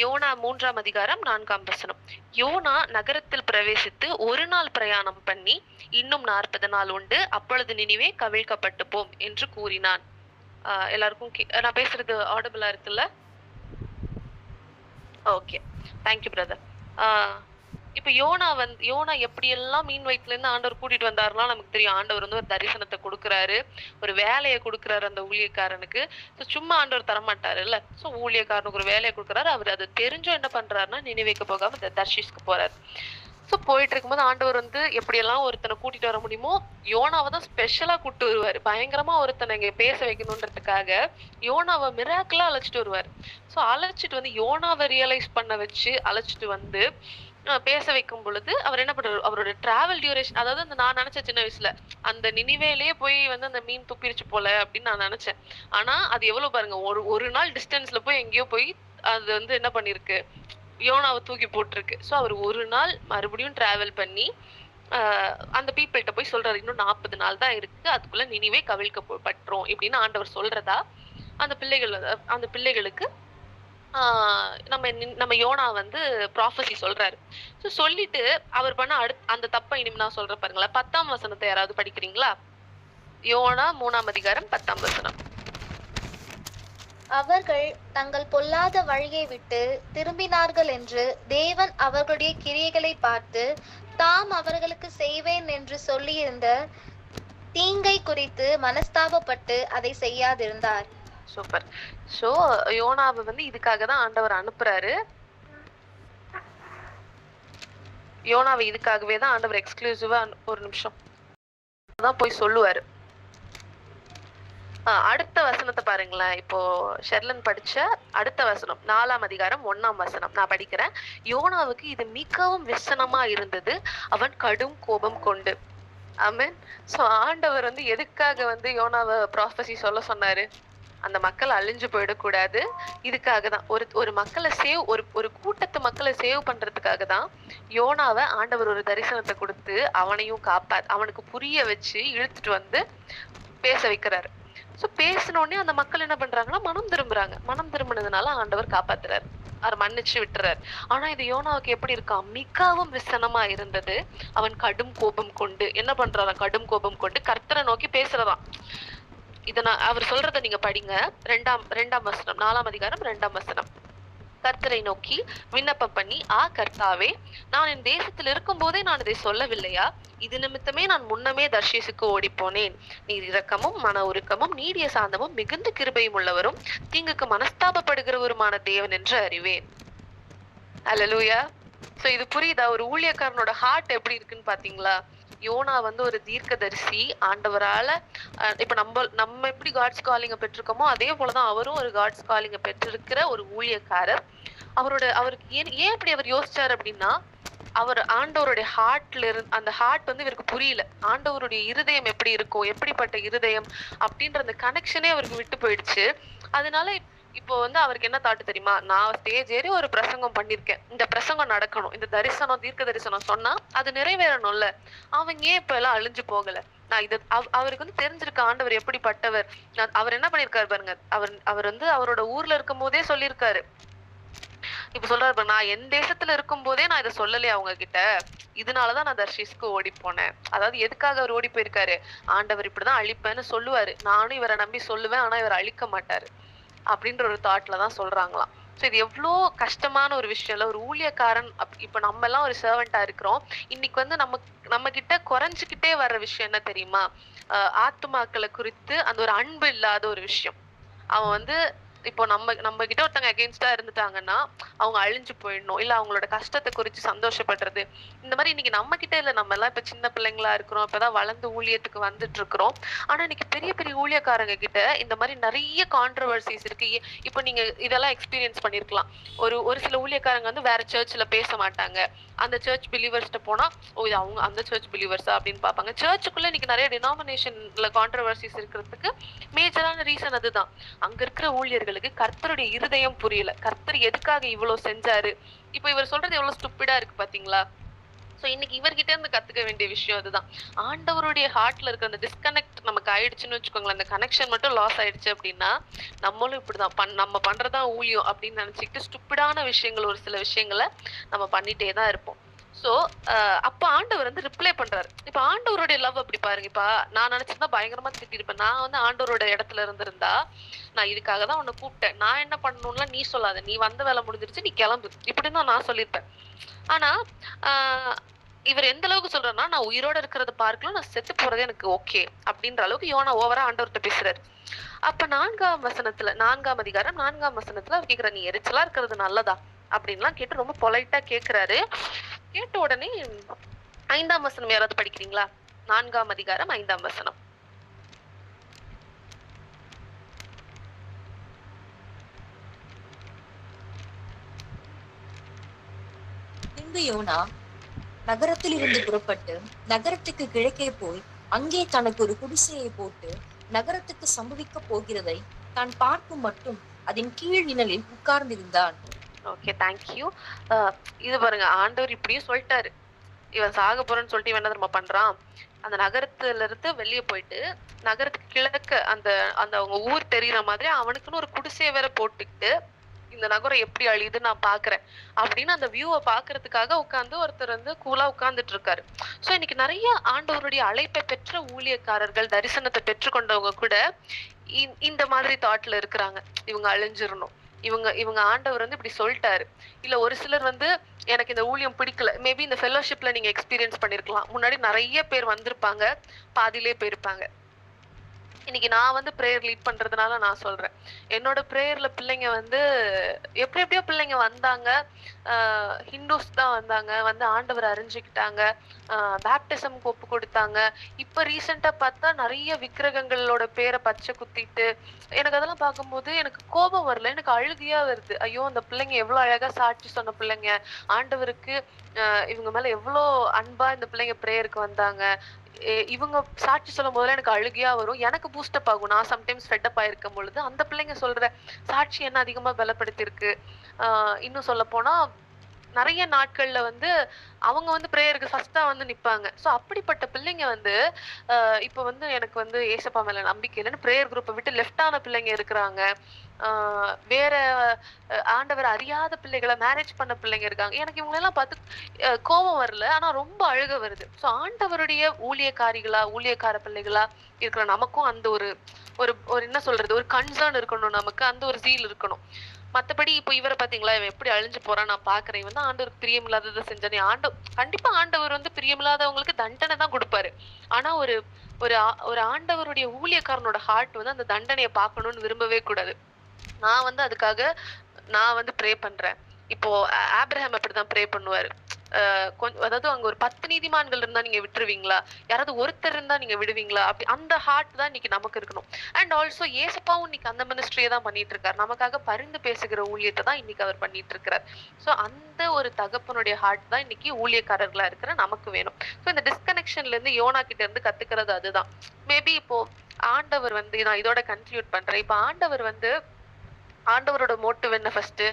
யோனா 3ஆம் அதிகாரம் 4ஆம் வசனம். யோனா நகரத்தில் பிரவேசித்து ஒரு நாள் பிரயாணம் பண்ணி இன்னும் 40 நாள் உண்டு, அப்பொழுது நினிவே கவிழ்க்கப்பட்டு போம் என்று கூறினான். எல்லாருக்கும் நான் பேசுறது ஆடிபிளா இருக்குல்ல? ஓகே. Thank you brother. ஆ இப்ப யோனா எப்படியெல்லாம் மீன் வயித்துல இருந்து ஆண்டவர் கூட்டிட்டு வந்தாருன்னா நமக்கு தெரியும். ஆண்டவர் வந்து ஒரு தரிசனத்த குடுக்குறாரு. ஒரு வேலைய குடுக்குறாரு அந்த ஊழியக்காரனுக்கு. சும்மா ஆண்டவர் தரமாட்டாருல்ல. ஊழியக்காரனுக்கு ஒரு வேலைய குடுக்குறாரு. அவரு அது தெரிஞ்சும் என்ன பண்றாருன்னா, நினிவேக்கு போகாம தர்ஷீஸ்க்கு போறாரு. போயிட்டு இருக்கும்போது ஆண்டவர் வந்து எப்படியெல்லாம் ஒருத்தனை கூட்டிட்டு வர முடியுமோ, யோனாவை தான் ஸ்பெஷலா கூட்டு வருவாரு. பயங்கரமா ஒருத்தனை இங்க பேச வைக்கணுன்றதுக்காக யோனாவை மிராக்கிளா அழைச்சிட்டு வருவாரு. அழைச்சிட்டு வந்து யோனாவை ரியலைஸ் பண்ண வச்சு அழைச்சிட்டு வந்து பேச வைக்கும் பொழுது அவர் என்ன பண்றாரு, அவரோட டிராவல் டியூரேஷன், அதாவது அந்த நான் நினைச்சேன் சின்ன வயசுல அந்த நினிவேலயே போய் வந்து அந்த மீன் துப்பிருச்சு போல அப்படின்னு நான் நினைச்சேன். ஆனா அது எவ்வளவு பாருங்க, ஒரு நாள் டிஸ்டன்ஸ்ல போய் எங்கேயோ போய் அது வந்து என்ன பண்ணிருக்கு, யோனாவை தூக்கி போட்டிருக்கு. அவர் ஒரு நாள் மறுபடியும் டிராவல் பண்ணி அந்த பீப்புள்கிட்ட போய் சொல்றாரு, இன்னும் 40 நாள் தான் இருக்கு, அதுக்குள்ள நினிவே கவிழ்க்கப்பட்டுரும் இப்படின்னு ஆண்டவர் சொல்றதா அந்த பிள்ளைகளுக்கு நம்ம யோனா வந்து ப்ராஃபஸி சொல்றாரு. சொல்லிட்டு அவர் பண்ண அந்த தப்பை இனிமே நான் சொல்றேன் பாருங்களேன். 10ஆம் வசனத்தை யாராவது படிக்கிறீங்களா? யோனா 3ஆம் அதிகாரம் 10ஆம் வசனம். அவர்கள் தங்கள் பொல்லாத வழியை விட்டு திரும்பினார்கள் என்று தேவன் அவர்களுடைய கிரியைகளை பார்த்து தாம் அவர்களுக்கு செய்வேன் என்று சொல்லியிருந்த தீங்கை குறித்து மனஸ்தாபப்பட்டு அதை செய்யாதிருந்தார். சூப்பர். யோனாவை வந்து இதுக்காக தான் ஆண்டவர் அனுப்புறாரு. யோனாவை இதுக்காகவே தான் ஆண்டவர் எக்ஸ்க்ளூசிவா ஒரு நிமிஷம் தான் போய் சொல்லுவாரு. அடுத்த வசனத்தை பாருங்களேன். இப்போ ஷெர்லன் படிச்ச அடுத்த வசனம் 4ஆம் அதிகாரம் 1ஆம் வசனம் நான் படிக்கிறேன். யோனாவுக்கு இது மிகவும் விசனமா இருந்தது, அவன் கடும் கோபம் கொண்டு. ஆமென். ஆண்டவர் வந்து எதுக்காக வந்து யோனாவை ப்ராஃபஸி சொல்ல சொன்னாரு? அந்த மக்கள் அழிஞ்சு போயிடக்கூடாது. இதுக்காக தான் ஒரு மக்களை ஒரு கூட்டத்து மக்களை சேவ் பண்றதுக்காக தான் யோனாவை ஆண்டவர் ஒரு தரிசனத்தை கொடுத்து அவனையும் அவனுக்கு புரிய வச்சு இழுத்துட்டு வந்து பேச வைக்கிறாரு. பேசினோடனே அந்த மக்கள் என்ன பண்றாங்கன்னா மனம் திரும்புறாங்க. மனம் திரும்பினதுனால ஆண்டவர் காப்பாத்துறாரு, அவர் மன்னிச்சு விட்டுறாரு. ஆனா இது யோனாவுக்கு எப்படி இருக்கான்? மிகவும் விசனமா இருந்தது, அவன் கடும் கோபம் கொண்டு. என்ன பண்றாராம்? கடும் கோபம் கொண்டு கர்த்தரை நோக்கி பேசுறதாம். அவர் சொல்றத நீங்க படிங்க. 2ஆம் வசனம் 4ஆம் அதிகாரம் 2ஆம் வசனம். கர்த்தரை நோக்கி விண்ணப்பம் பண்ணி, கர்த்தாவே, நான் என் தேசத்தில் இருக்கும் போதே நான் இதை சொல்லவில்லையா? இது நிமித்தமே நான் முன்னமே தர்ஷீசுக்கு ஓடி போனேன். நீர் இரக்கமும் மன உருக்கமும் நீடிய சாந்தமும் மிகுந்த கிருபையும் உள்ளவரும் தீங்குக்கு மனஸ்தாபப்படுகிறவருமான தேவன் என்று அறிவேன். அல்லேலூயா. இது புரியுதா? ஒரு ஊழியக்காரனோட ஹார்ட் எப்படி இருக்குன்னு பாத்தீங்களா? யோனா வந்து ஒரு தீர்க்கதரிசி, ஆண்டவரால இப்ப நம்ம எப்படி காட்ஸ் காலிங்க பெற்றிருக்கோமோ அதே போலதான் அவரும் ஒரு காட்ஸ் காலிங்க பெற்றிருக்கிற ஒரு ஊழியக்காரர். அவருக்கு ஏன் அப்படி அவர் யோசிச்சாரு அப்படின்னா, அவர் ஆண்டவருடைய ஹார்ட்ல இருந்து அந்த ஹார்ட் வந்து இவருக்கு புரியல. ஆண்டவருடைய இருதயம் எப்படி இருக்கும், எப்படிப்பட்ட இருதயம் அப்படின்ற அந்த கனெக்ஷனே அவருக்கு விட்டு போயிடுச்சு. அதனால இப்போ வந்து அவருக்கு என்ன தாட்டு தெரியுமா? நான் ஸ்டேஜ் ஏறி ஒரு பிரசங்கம் பண்ணிருக்கேன், இந்த பிரசங்கம் நடக்கணும், இந்த தரிசனம் தீர்க்க தரிசனம் சொன்னா அது நிறைவேறணும்ல, அவங்க ஏன் இப்ப எல்லாம் அழிஞ்சு போகல? நான் இது அவருக்கு வந்து தெரிஞ்சிருக்க ஆண்டவர் எப்படிப்பட்டவர். அவர் என்ன பண்ணிருக்காரு பாருங்க. அவர் வந்து அவரோட ஊர்ல இருக்கும் போதே சொல்லியிருக்காரு. இப்ப சொல்றாரு, நான் என் தேசத்துல இருக்கும் போதே நான் இதை சொல்லலையே அவங்க கிட்ட, இதனாலதான் நான் தர்ஷீஸ்க்கு ஓடி போனேன். அதாவது எதுக்காக அவர் ஓடி போயிருக்காரு? ஆண்டவர் இப்படிதான் அழிப்பேன்னு சொல்லுவாரு, நானும் இவரை நம்பி சொல்லுவேன், ஆனா இவரை அழிக்க மாட்டாரு அப்படின்ற ஒரு தாட்ல தான் சொல்றாங்களாம். இது எவ்வளோ கஷ்டமான ஒரு விஷயம் இல்ல? ஒரு ஊழியக்காரன் இப்ப நம்ம எல்லாம் ஒரு சர்வெண்டா இருக்கிறோம். இன்னைக்கு வந்து நம்ம கிட்ட குறைஞ்சுக்கிட்டே வர்ற விஷயம் என்ன தெரியுமா? ஆத்துமாக்களை குறித்து அந்த ஒரு அன்பு இல்லாத ஒரு விஷயம். அவன் வந்து இப்போ நம்ம கிட்ட ஒருத்தங்க அகெயின்ஸ்டா இருந்துட்டாங்கன்னா அவங்க அழிஞ்சு போயிடணும், இல்ல அவங்களோட கஷ்டத்தை குறிச்சு சந்தோஷப்படுறது. இந்த மாதிரி இன்னைக்கு நம்ம கிட்ட இல்ல, நம்ம எல்லாம் இப்ப சின்ன பிள்ளைங்களா இருக்கிறோம், இப்பதான் வளர்ந்து ஊழியத்துக்கு வந்துட்டு இருக்கிறோம். ஆனா இன்னைக்கு பெரிய பெரிய ஊழியக்காரங்க கிட்ட இந்த மாதிரி நிறைய கான்ட்ரவர்சிஸ் இருக்கு. இப்போ நீங்க இதெல்லாம் எக்ஸ்பீரியன்ஸ் பண்ணிருக்கலாம். ஒரு சில ஊழியக்காரங்க வந்து வேற சர்ச்ல பேச மாட்டாங்க. அந்த சர்ச் பிலீவர்ஸ்ட போனா, இது அவங்க அந்த சர்ச் பிலீவர்ஸா அப்படின்னு பாப்பாங்க. சர்ச்சுக்குள்ள இன்னைக்கு நிறைய டினாமினேஷன்ல கான்ட்ரவர்சிஸ் இருக்கிறதுக்கு மேஜரான ரீசன் அதுதான். அங்க இருக்கிற ஊழியர்களுக்கு கர்த்தருடைய இருதயம் புரியல. கர்த்தர் எதுக்காக இவ்வளவு செஞ்சாரு? இப்ப இவர் சொல்றது எவ்வளவு ஸ்டூப்பிடா இருக்கு பாத்தீங்களா? இன்னைக்கு இவர்கிட்ட இருந்து கத்துக்க வேண்டிய விஷயம் அதுதான். ஆண்டவருடைய ஹார்ட்ல இருக்க அந்த டிஸ்கனெக்ட் நமக்கு ஆயிடுச்சுன்னு வச்சுக்கோங்களேன், அந்த கனெக்ஷன் மட்டும் லாஸ் ஆயிடுச்சு அப்படின்னா நம்மளும் இப்படிதான் நம்ம பண்றதா ஊழியம் அப்படின்னு நினைச்சுக்கிட்டு ஸ்டூப்பிடான விஷயங்கள், ஒரு சில விஷயங்களை நம்ம பண்ணிட்டே தான் இருப்போம். சோ அப்ப ஆண்டவர் வந்து ரிப்ளை பண்றாரு. இப்ப ஆண்டவருடைய லவ் அப்படி பாருங்க. இப்ப நான் நினைச்சிருந்தா பயங்கரமா திட்டிருப்பேன். நான் வந்து ஆண்டவரோட இடத்துல இருந்திருந்தா, நான் இதுக்காக தான் உன்னை கூப்பிட்டேன், நான் என்ன பண்ணணும்லாம் நீ சொல்லாத, நீ வந்த வேலை முடிஞ்சிருச்சு, நீ கிளம்பு, இப்படின்னு தான் நான் சொல்லியிருப்பேன். ஆனா ஆஹ் இவர் எந்த அளவுக்கு சொல்றாருன்னா, நான் உயிரோட இருக்கிறத பார்க்கலாம், நான் செத்து போறது எனக்கு ஓகே அப்படின்ற அளவுக்கு யோனா ஓவரா ஆண்டவர்கிட்ட பேசுறாரு. அப்ப 4ஆம் அதிகாரம் 4ஆம் வசனத்துல அவர் கேக்குறாரு, நீ எரிச்சலா இருக்கிறது நல்லதா அப்படின்லாம் கேட்டு ரொம்ப பொலைட்டா கேக்குறாரு. கேட்ட உடனே 5ஆம் வசனம் யாராவது படிக்கிறீங்களா? 4ஆம் அதிகாரம் 5ஆம் வசனம். பின்பு யோனா நகரத்தில் இருந்து புறப்பட்டு நகரத்துக்கு கிழக்கே போய் அங்கே தனக்கு ஒரு குடிசையை போட்டு நகரத்துக்கு சம்பவிக்க போகிறதை தான் பார்க்கும் மட்டும் அதன் கீழ் நிழலில் உட்கார்ந்திருந்தான். Okay, thank you. இது பாருங்க, ஆண்டவர் இப்படியும் சொல்லிட்டாரு. இவன் சாக போறேன்னு சொல்லிட்டு இவன் என்ன தெரியுமா பண்றான்? அந்த நகரத்துல இருந்து வெளியே போயிட்டு நகரத்துக்கு கிழக்க அந்த அந்த அவங்க ஊர் தெரியுற மாதிரி அவனுக்குன்னு ஒரு குடிசையை வேற போட்டுக்கிட்டு, இந்த நகரம் எப்படி அழியுது நான் பாக்குறேன் அப்படின்னு அந்த வியூவை பாக்குறதுக்காக உட்கார்ந்து ஒருத்தர் வந்து கூலா உட்கார்ந்துட்டு இருக்காரு. சோ இன்னைக்கு நிறைய ஆண்டவருடைய அழைப்பை பெற்ற ஊழியக்காரர்கள், தரிசனத்தை பெற்றுக்கொண்டவங்க கூட இந்த மாதிரி தாட்ல இருக்கிறாங்க. இவங்க அழிஞ்சிரணும், இவங்க இவங்க ஆண்டவர் வந்து இப்படி சொல்லிட்டாரு. இல்ல ஒரு சிலர் வந்து எனக்கு இந்த ஊழியம் பிடிக்கல, மேபி இந்த ஃபெல்லோஷிப்ல நீங்க எக்ஸ்பீரியன்ஸ் பண்ணிருக்கலாம். முன்னாடி நிறைய பேர் வந்திருப்பாங்க, பாதியிலே போயிருப்பாங்க. இன்னைக்கு நான் வந்து ப்ரேயர் லீட் பண்றதுனால நான் சொல்றேன், என்னோட ப்ரேயர்ல பிள்ளைங்க வந்து எப்படியோ பிள்ளைங்க வந்தாங்க. ஹிந்துஸ் தான் வந்தாங்க, வந்து ஆண்டவர் அறிஞ்சுக்கிட்டாங்க, பேப்டிசம்க்கு ஒப்பு கொடுத்தாங்க. இப்ப ரீசெண்டா பார்த்தா நிறைய விக்கிரகங்களோட பேரை பச்சை குத்திட்டு, எனக்கு அதெல்லாம் பார்க்கும்போது எனக்கு கோபம் வரல, எனக்கு அழுகையா வருது. ஐயோ, அந்த பிள்ளைங்க எவ்வளவு அழகா சாட்சி சொன்ன பிள்ளைங்க, ஆண்டவருக்கு இவங்க மேல எவ்வளோ அன்பா இந்த பிள்ளைங்க ப்ரேயருக்கு வந்தாங்க. இவங்க சாட்சி சொல்லும் போதெல்லாம் எனக்கு அழுகையா வரும், எனக்கு பூஸ்டப் ஆகும். நான் சம்டைம்ஸ் ஃபெட்டப் ஆயிருக்கும் பொழுது அந்த பிள்ளைங்க சொல்ற சாட்சி என்ன அதிகமா பலப்படுத்திருக்கு. இன்னும் சொல்ல போனா நிறைய நாட்கள்ல வந்து அவங்க வந்து ப்ரேயருக்கு ஃபர்ஸ்டா வந்து நிப்பாங்க. ஸோ அப்படிப்பட்ட பிள்ளைங்க வந்து இப்ப வந்து எனக்கு வந்து ஏசப்பா மேல நம்பிக்கை இல்லைன்னு ப்ரேயர் குரூப்பை விட்டு லெஃப்ட் ஆன பிள்ளைங்க இருக்கிறாங்க. வேற ஆண்டவர் அறியாத பிள்ளைகளை மேரேஜ் பண்ண பிள்ளைங்க இருக்காங்க. எனக்கு இவங்களெல்லாம் பார்த்து கோபம் வரல, ஆனா ரொம்ப அழுக வருது. ஸோ ஆண்டவருடைய ஊழியக்காரிகளா, ஊழியக்கார பிள்ளைகளா இருக்கிற நமக்கும் அந்த ஒரு ஒரு ஒரு என்ன சொல்றது, ஒரு கன்சர்ன் இருக்கணும், நமக்கு அந்த ஒரு ஜீல் இருக்கணும். மத்தபடி இப்போ இவரை பாத்தீங்களா, இவன் எப்படி அழிஞ்சு போறான் நான் பாக்குறேன், இவன் தான் ஆண்டவருக்கு பிரியமில்லாததை செஞ்சானே. கண்டிப்பா ஆண்டவர் வந்து பிரியமில்லாதவங்களுக்கு தண்டனை தான் கொடுப்பாரு. ஆனா ஒரு ஒரு ஒரு ஆண்டவருடைய ஊழியக்காரனோட ஹார்ட் வந்து அந்த தண்டனையை பார்க்கணும்னு விரும்பவே கூடாது. நான் வந்து அதுக்காக நான் வந்து ப்ரே பண்றேன். இப்போ ஆப்ரஹாம் அப்படிதான் ப்ரே பண்ணுவாரு. அதாவது அங்க ஒரு 10 நீதிமான்கள் இருந்தா நீங்க விட்டுருவீங்களா? யாராவது ஒருத்தர் இருந்தா நீங்க விடுவீங்களா? அப்படி அந்த ஹார்ட் தான் இன்னைக்கு நமக்கு இருக்கணும். அண்ட் ஆல்சோ ஏசப்பாவும் இன்னைக்கு அந்த மினிஸ்ட்ரியை தான் பண்ணிட்டு இருக்காரு. நமக்காக பரிந்து பேசுகிற ஊழியத்தை தான் இன்னைக்கு அவர் பண்ணிட்டு இருக்கிறார். ஸோ அந்த ஒரு தகப்பனுடைய ஹார்ட் தான் இன்னைக்கு ஊழியக்காரர்களா இருக்கிற நமக்கு வேணும். ஸோ இந்த டிஸ்கனெக்ஷன்ல இருந்து யோனா கிட்ட இருந்து கத்துக்கிறது அதுதான். மேபி இப்போ ஆண்டவர் வந்து, நான் இதோட கன்க்ளூட் பண்றேன். இப்போ ஆண்டவரோட மோட்டிவ் என்ன? ஃபர்ஸ்ட்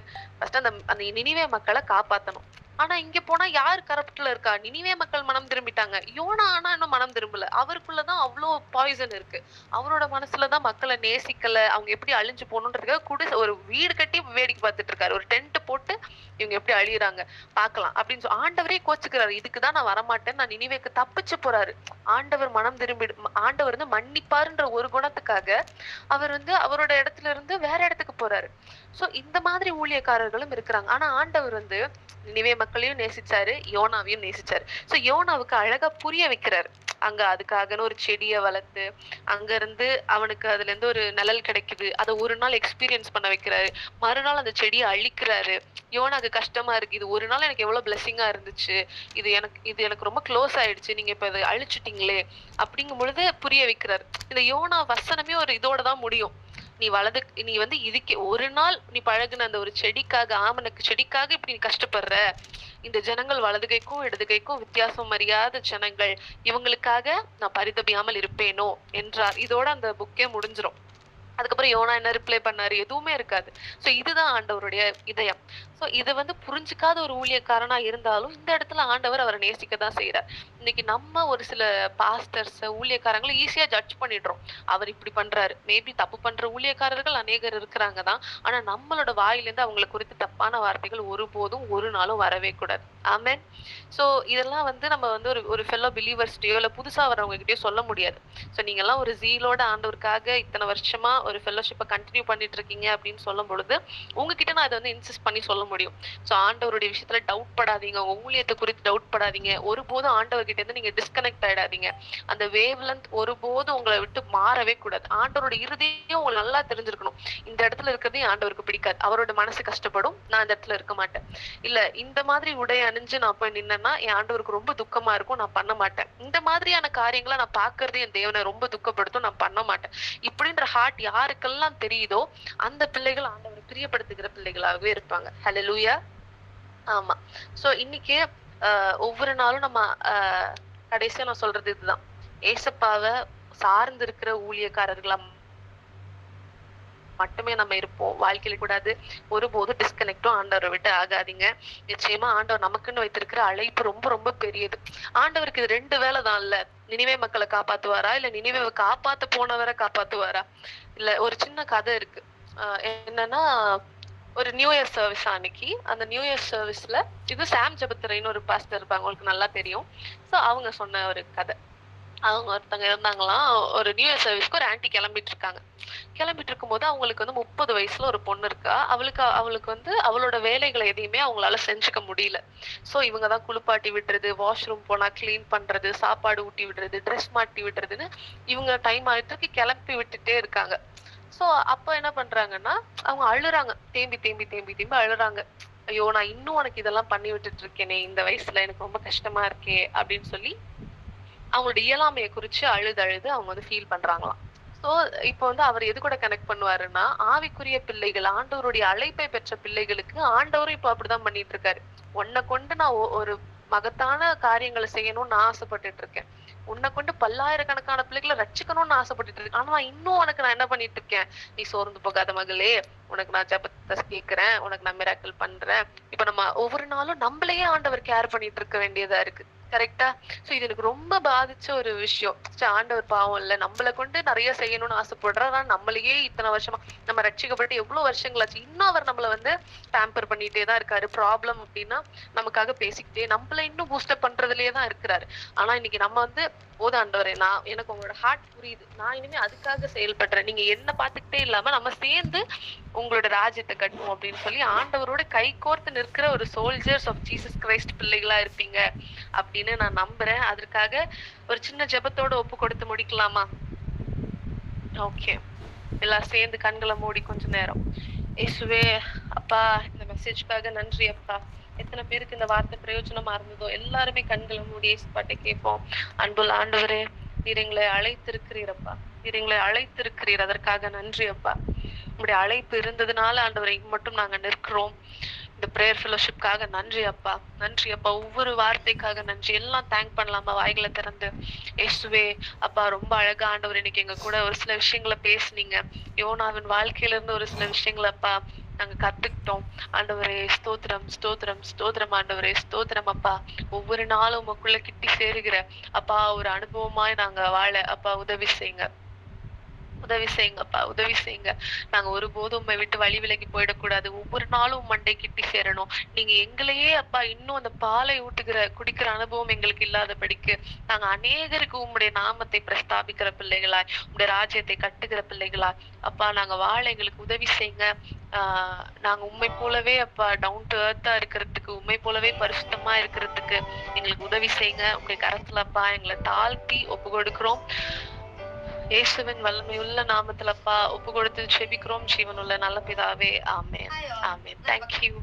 அந்த அந்த நினிவே மக்களை காப்பாத்தணும். ஆனா இங்க போனா யாரு கரப்ட்ல இருக்கா? நினிவே மக்கள் மனம் திரும்பிட்டாங்க, யோனா ஆனா இன்னும் மனம் திரும்பல. அவருக்குள்ளதான் அவ்வளோ பாய்சன் இருக்கு. அவரோட மனசுலதான் மக்களை நேசிக்கல, அவங்க எப்படி அழிஞ்சு போகணுன்றதுக்காக ஒரு வீடு கட்டி வேடிக்கை பார்த்துட்டு இருக்காரு. ஒரு டென்ட் போட்டு இவங்க எப்படி அழியுறாங்க பாக்கலாம் அப்படின்னு சொல்லி ஆண்டவரே கோச்சுக்கிறாரு. இதுக்குதான் நான் வரமாட்டேன், நான் நினிவேக்கு தப்பிச்சு போறாரு. ஆண்டவர் மனம் திரும்பி, ஆண்டவர் வந்து மன்னிப்பாருன்ற ஒரு குணத்துக்காக அவர் வந்து அவரோட இடத்துல இருந்து வேற இடத்துக்கு போறாரு. சோ இந்த மாதிரி ஊழியக்காரர்களும் இருக்கிறாங்க. ஆனா ஆண்டவர் வந்து நினிவே மக்களையும் நேசிச்சாரு, யோனாவையும் நேசிச்சாரு. சோ யோனாவுக்கு அழகா புரிய வைக்கிறாரு. அங்க அதுக்காகன்னு ஒரு செடியை வளர்த்து அங்க இருந்து அவனுக்கு அதுல இருந்து ஒரு நிழல் கிடைக்குது, அதை ஒரு நாள் எக்ஸ்பீரியன்ஸ் பண்ண வைக்கிறாரு. மறுநாள் அந்த செடியை அழிக்கிறாரு. யோனாக்கு கஷ்டமா இருக்கு, இது ஒரு நாள் எனக்கு எவ்வளவு பிளெஸிங்கா இருந்துச்சு, இது எனக்கு ரொம்ப க்ளோஸ் ஆயிடுச்சு, நீங்க இப்ப இதை அழிச்சிட்டீங்களே அப்படிங்கும் பொழுது புரிய வைக்கிறாரு. இந்த யோனா வசனமே ஒரு இதோட தான் முடியும். நீ வந்து இதுக்கு ஒரு நாள் நீ பழகுன அந்த ஒரு செடிக்காக, ஆமனுக்கு செடிக்காக இப்படி நீ கஷ்டப்படுற. இந்த ஜனங்கள் வலது கைக்கும் இடது கைக்கும் வித்தியாசம் அறியாத ஜனங்கள், இவங்களுக்காக நான் பரிதபியாமல் இருப்பேனோ என்றார். இதோட அந்த புக்கே முடிஞ்சிரும். அதுக்கப்புறம் யோனா என்ன ரிப்ளை பண்ணாரு? எதுவுமே இருக்காது. சோ இதுதான் ஆண்டவருடைய இதயம். சோ இது வந்து புரிஞ்சுக்காத ஒரு ஊழியக்காரனா இருந்தாலும் இந்த இடத்துல ஆண்டவர் அவரை நேசிக்க தான் செய்யறார். இன்னைக்கு நம்ம ஒரு சில பாஸ்டர்ஸ் ஊழியக்காரங்களை ஈஸியா ஜட்ஜ் பண்ணிடுறோம். அவர் இப்படி பண்றாரு. மேபி தப்பு பண்ற ஊழியக்காரர்கள் அநேகர் இருக்கிறாங்க தான். ஆனா நம்மளோட வாயிலிருந்து அவங்களை குறித்து தப்பான வார்த்தைகள் ஒருபோதும் ஒரு நாளும் வரவே கூடாது. ஆமென். சோ இதெல்லாம் வந்து நம்ம வந்து ஒரு ஃபெல்லோ பிலீவர்ஸ்டயோ இல்ல புதுசா வரவங்க கிட்டயோ சொல்ல முடியாது. சோ நீங்க எல்லாம் ஒரு ஜீலோட ஆண்டவருக்காக இத்தனை வருஷமா ஒரு ஃபெல்லோஷிப்பை கண்டினியூ பண்ணிட்டு இருக்கீங்க அப்படின்னு சொல்லும் பொழுது உங்ககிட்ட நான் அதை வந்து இன்சிஸ்ட் பண்ணி சொல்ல முடியும். சோ ஆண்டவருடைய விஷயத்துல டவுட் படாதீங்க. உங்க ஊழியத்தை குறித்து டவுட் படாதீங்க. ஒருபோதும் ஆண்டவர்கிட்ட இருந்து நீங்க டிஸ்கனெக்ட் ஆயிடாதீங்க. அந்த வேவ் லென்த் ஒருபோதும் உங்களை விட்டு மாறவே கூடாது. ஆண்டவரோட இறுதியும் உங்களுக்கு நல்லா தெரிஞ்சிருக்கணும். இந்த இடத்துல இருக்கிறதே ஆண்டவருக்கு பிடிக்காது. அவரோட மனசு கஷ்டப்படும். நான் இந்த இடத்துல இருக்க மாட்டேன். இல்ல இந்த மாதிரி உடை அணிஞ்சு நான் போய் நின்னேன்னா என் ஆண்டவருக்கு ரொம்ப துக்கமா இருக்கும். நான் பண்ண மாட்டேன். இந்த மாதிரியான காரியங்களை நான் பாக்குறதே என் தேவனை ரொம்ப துக்கப்படுத்தும். நான் பண்ண மாட்டேன். இப்படின்ற ஹார்ட் யாருக்கெல்லாம் தெரியுதோ அந்த பிள்ளைகள் ஆண்டவரை பிரியப்படுத்துகிற பிள்ளைகளாகவே இருப்பாங்க. ஹல்லேலூயா. ஆமா. சோ இன்னைக்கு ஒவ்வொரு நாளும் நம்ம கடைசியா நான் சொல்றது இதுதான். ஏசப்பாவை சார்ந்து இருக்கிற ஊழியக்காரர்களா மட்டுமே நம்ம இருப்போம். வாழ்க்கையில கூடாது. ஒருபோதும் டிஸ்கனெக்டும் ஆண்டவரை விட்டு ஆகாதீங்க. நிச்சயமா ஆண்டவர் நமக்குன்னு வைத்திருக்கிற அழைப்பு ரொம்ப ரொம்ப பெரியது. ஆண்டவருக்கு இது 2 வேலை தான் இல்ல. நினிவே மக்களை காப்பாத்துவாரா இல்ல நினிவேவை காப்பாத்த போனவரை காப்பாத்துவாரா? இல்ல ஒரு சின்ன கதை இருக்கு. என்னன்னா ஒரு நியூ இயர் சர்வீஸ் அன்னைக்கு அந்த நியூ இயர் சர்வீஸ்ல இது சாம் ஜெபத்துரைன்னு ஒரு பாஸ்டர் இருப்பாங்க. உங்களுக்கு நல்லா தெரியும். சோ அவங்க சொன்ன ஒரு கதை. அவங்க ஒருத்தங்க இருந்தாங்களாம். ஒரு நியூ இயர் சர்வீஸ்க்கு ஒரு ஆன்ட்டி கிளம்பிட்டு இருக்காங்க. கிளம்பிட்டு இருக்கும்போது அவங்களுக்கு வந்து 30 வயசுல ஒரு பொண்ணு இருக்கா. அவளுக்கு வந்து அவளோட வேலைகளை எதையுமே அவங்களால செஞ்சுக்க முடியல. சோ இவங்கதான் குளிப்பாட்டி விடுறது, வாஷ்ரூம் போனா கிளீன் பண்றது, சாப்பாடு ஊட்டி விடுறது, ட்ரெஸ் மாட்டி விடுறதுன்னு இவங்க டைம் ஆயிட்டு கிளப்பி விட்டுட்டே இருக்காங்க. சோ அப்ப என்ன பண்றாங்கன்னா அவங்க அழுறாங்க. தேம்பி தேம்பி தேம்பி தேம்பி அழுறாங்க. ஐயோ நான் இன்னும் உனக்கு இதெல்லாம் பண்ணி விட்டுட்டு இருக்கேனே, இந்த வயசுல எனக்கு ரொம்ப கஷ்டமா இருக்கே அப்படின்னு சொல்லி அவங்களோட இயலாமையை குறிச்சு அழுது அவங்க வந்து ஃபீல் பண்றாங்களாம். சோ இப்ப வந்து அவர் எது கூட கனெக்ட் பண்ணுவாருன்னா ஆவிக்குரிய பிள்ளைகள், ஆண்டவருடைய அழைப்பை பெற்ற பிள்ளைகளுக்கு ஆண்டவரும் இப்ப அப்படிதான் பண்ணிட்டு இருக்காரு. உன்னை கொண்டு நான் ஒரு மகத்தான காரியங்களை செய்யணும்னு நான் ஆசைப்பட்டுட்டு இருக்கேன். உன்னை கொண்டு பல்லாயிரக்கணக்கான பிள்ளைகளை ரட்சிக்கணும்னு ஆசைப்பட்டுட்டு இருக்கேன். ஆனா இன்னும் உனக்கு நான் என்ன பண்ணிட்டு இருக்கேன்? நீ சோர்ந்து போகாத மகளே, உனக்கு நான் ஜெபத்தை கேட்கிறேன், உனக்கு நான் மிராக்கிள் பண்றேன். இப்ப நம்ம ஒவ்வொரு நாளும் நம்மளையே ஆண்டவர் கேர் பண்ணிட்டு இருக்க வேண்டியதா இருக்கு. கரெக்டா? சோ இது எனக்கு ரொம்ப பாதிச்ச ஒரு விஷயம். ஆண்டவர் பாவம் இல்ல, நம்மளை கொண்டு நிறைய செய்யணும்னு ஆசைப்படுறாரு. ஆனா நம்மளையே இத்தனை வருஷமா நம்ம ரட்சிக்கப்பட்டு எவ்வளவு வருஷங்களாச்சு இன்னும் அவர் நம்மள வந்து பேம்பர் பண்ணிட்டே தான் இருக்காரு. ப்ராப்ளம் அப்படின்னா நமக்காக பேசிக்கிட்டே நம்மள இன்னும் பூஸ்டப் பண்றதுலயே தான் இருக்கிறாரு. ஆனா இன்னைக்கு நம்ம வந்து ஆண்டவரே, எனக்கு உங்களோட ஹார்ட் புரியுது. நான் இனிமே அதுக்காக செயல்படுறேன். நீங்க என்ன பார்த்துக்கிட்டே இல்லாம நம்ம சேர்ந்து உங்களோட ராஜ்யத்தை கட்டுவோம் அப்படின்னு சொல்லி ஆண்டவரோட கை கோர்த்து நிற்கிற ஒரு சோல்ஜர்ஸ் ஆஃப் ஜீசஸ் கிரைஸ்ட் பிள்ளைகளா இருப்பீங்க அப்படின்னு நான் நம்புறேன். அதற்காக ஒரு சின்ன ஜெபத்தோட ஒப்பு கொடுத்து முடிக்கலாமா? ஓகே, எல்லாம் சேர்ந்து கண்களை மூடி கொஞ்ச நேரம். இயேசுவே அப்பா, இந்த மெசேஜ்க்காக நன்றி அப்பா. எத்தனை பேருக்கு இந்த வார்த்தை பிரயோஜனமா இருந்ததோ எல்லாருமே கண்களை மூடி ஏசுபாட்டை கேட்போம். அன்புள்ள ஆண்டவரே, நீர் எங்களை அழைத்திருக்கிறீரப்பா. நீர் எங்களை அழைத்திருக்கிறீர். அதற்காக நன்றி அப்பா. உங்களுடைய அழைப்பு இருந்ததுனால ஆண்டவரை மட்டும் நாங்க நிற்கிறோம். இந்த பிரேயர் ஃபெலோஷிப்காக நன்றி அப்பா. நன்றி அப்பா. ஒவ்வொரு வார்த்தைக்காக நன்றி. எல்லாம் தேங்க் பண்ணலாமா வாய்களை திறந்து? இயேசுவே அப்பா, ரொம்ப அழகா ஆண்டவர் இன்னைக்கு எங்க கூட ஒரு சில விஷயங்களை பேசுனீங்க. யோனாவின் வாழ்க்கையில இருந்து ஒரு சில விஷயங்களை அப்பா நாங்க கத்துக்கிட்டோம். ஆண்டவரே ஸ்தோத்திரம், ஸ்தோத்திரம், ஸ்தோத்திரம். ஆண்டவரே ஸ்தோத்திரம் அப்பா. ஒவ்வொரு நாளும் உங்களுக்குள்ள கிட்டி சேருகிற அப்பா ஒரு அனுபவமாய் நாங்க வாழ அப்பா உதவி செய்யுங்க. உதவி செய்யுங்கப்பா, உதவி செய்யுங்க. நாங்க ஒருபோதும் உண்மை விட்டு வழி விலகி போயிடக்கூடாது. ஒவ்வொரு நாளும் மண்டை கிட்டி சேரணும். நீங்க எங்களையே அப்பா இன்னும் அந்த பாலை குடிக்கிற அனுபவம் எங்களுக்கு இல்லாதபடிக்கு நாங்க அநேகருக்கு உம்முடைய நாமத்தை பிரஸ்தாபிக்கிற பிள்ளைகளாய், உம்முடைய ராஜ்யத்தை கட்டுகிற பிள்ளைகளாய் அப்பா நாங்க வாழ எங்களுக்கு உதவி செய்யுங்க. நாங்க உண்மை போலவே அப்பா டவுன் டு எர்த்தா இருக்கிறதுக்கு, உண்மை போலவே பரிசுத்தமா இருக்கிறதுக்கு எங்களுக்கு உதவி செய்யுங்க. உங்களுடைய கரத்துல அப்பா எங்களை தாழ்த்தி ஒப்பு கொடுக்கிறோம். இயேசுவின் வல்லமையுள்ள நாமத்துல அப்பா ஒப்பு கொடுத்து ஜெபிக்கிறோம். ஜீவனுள்ள நல்ல பிதாவே, ஆமென், ஆமென். Thank you.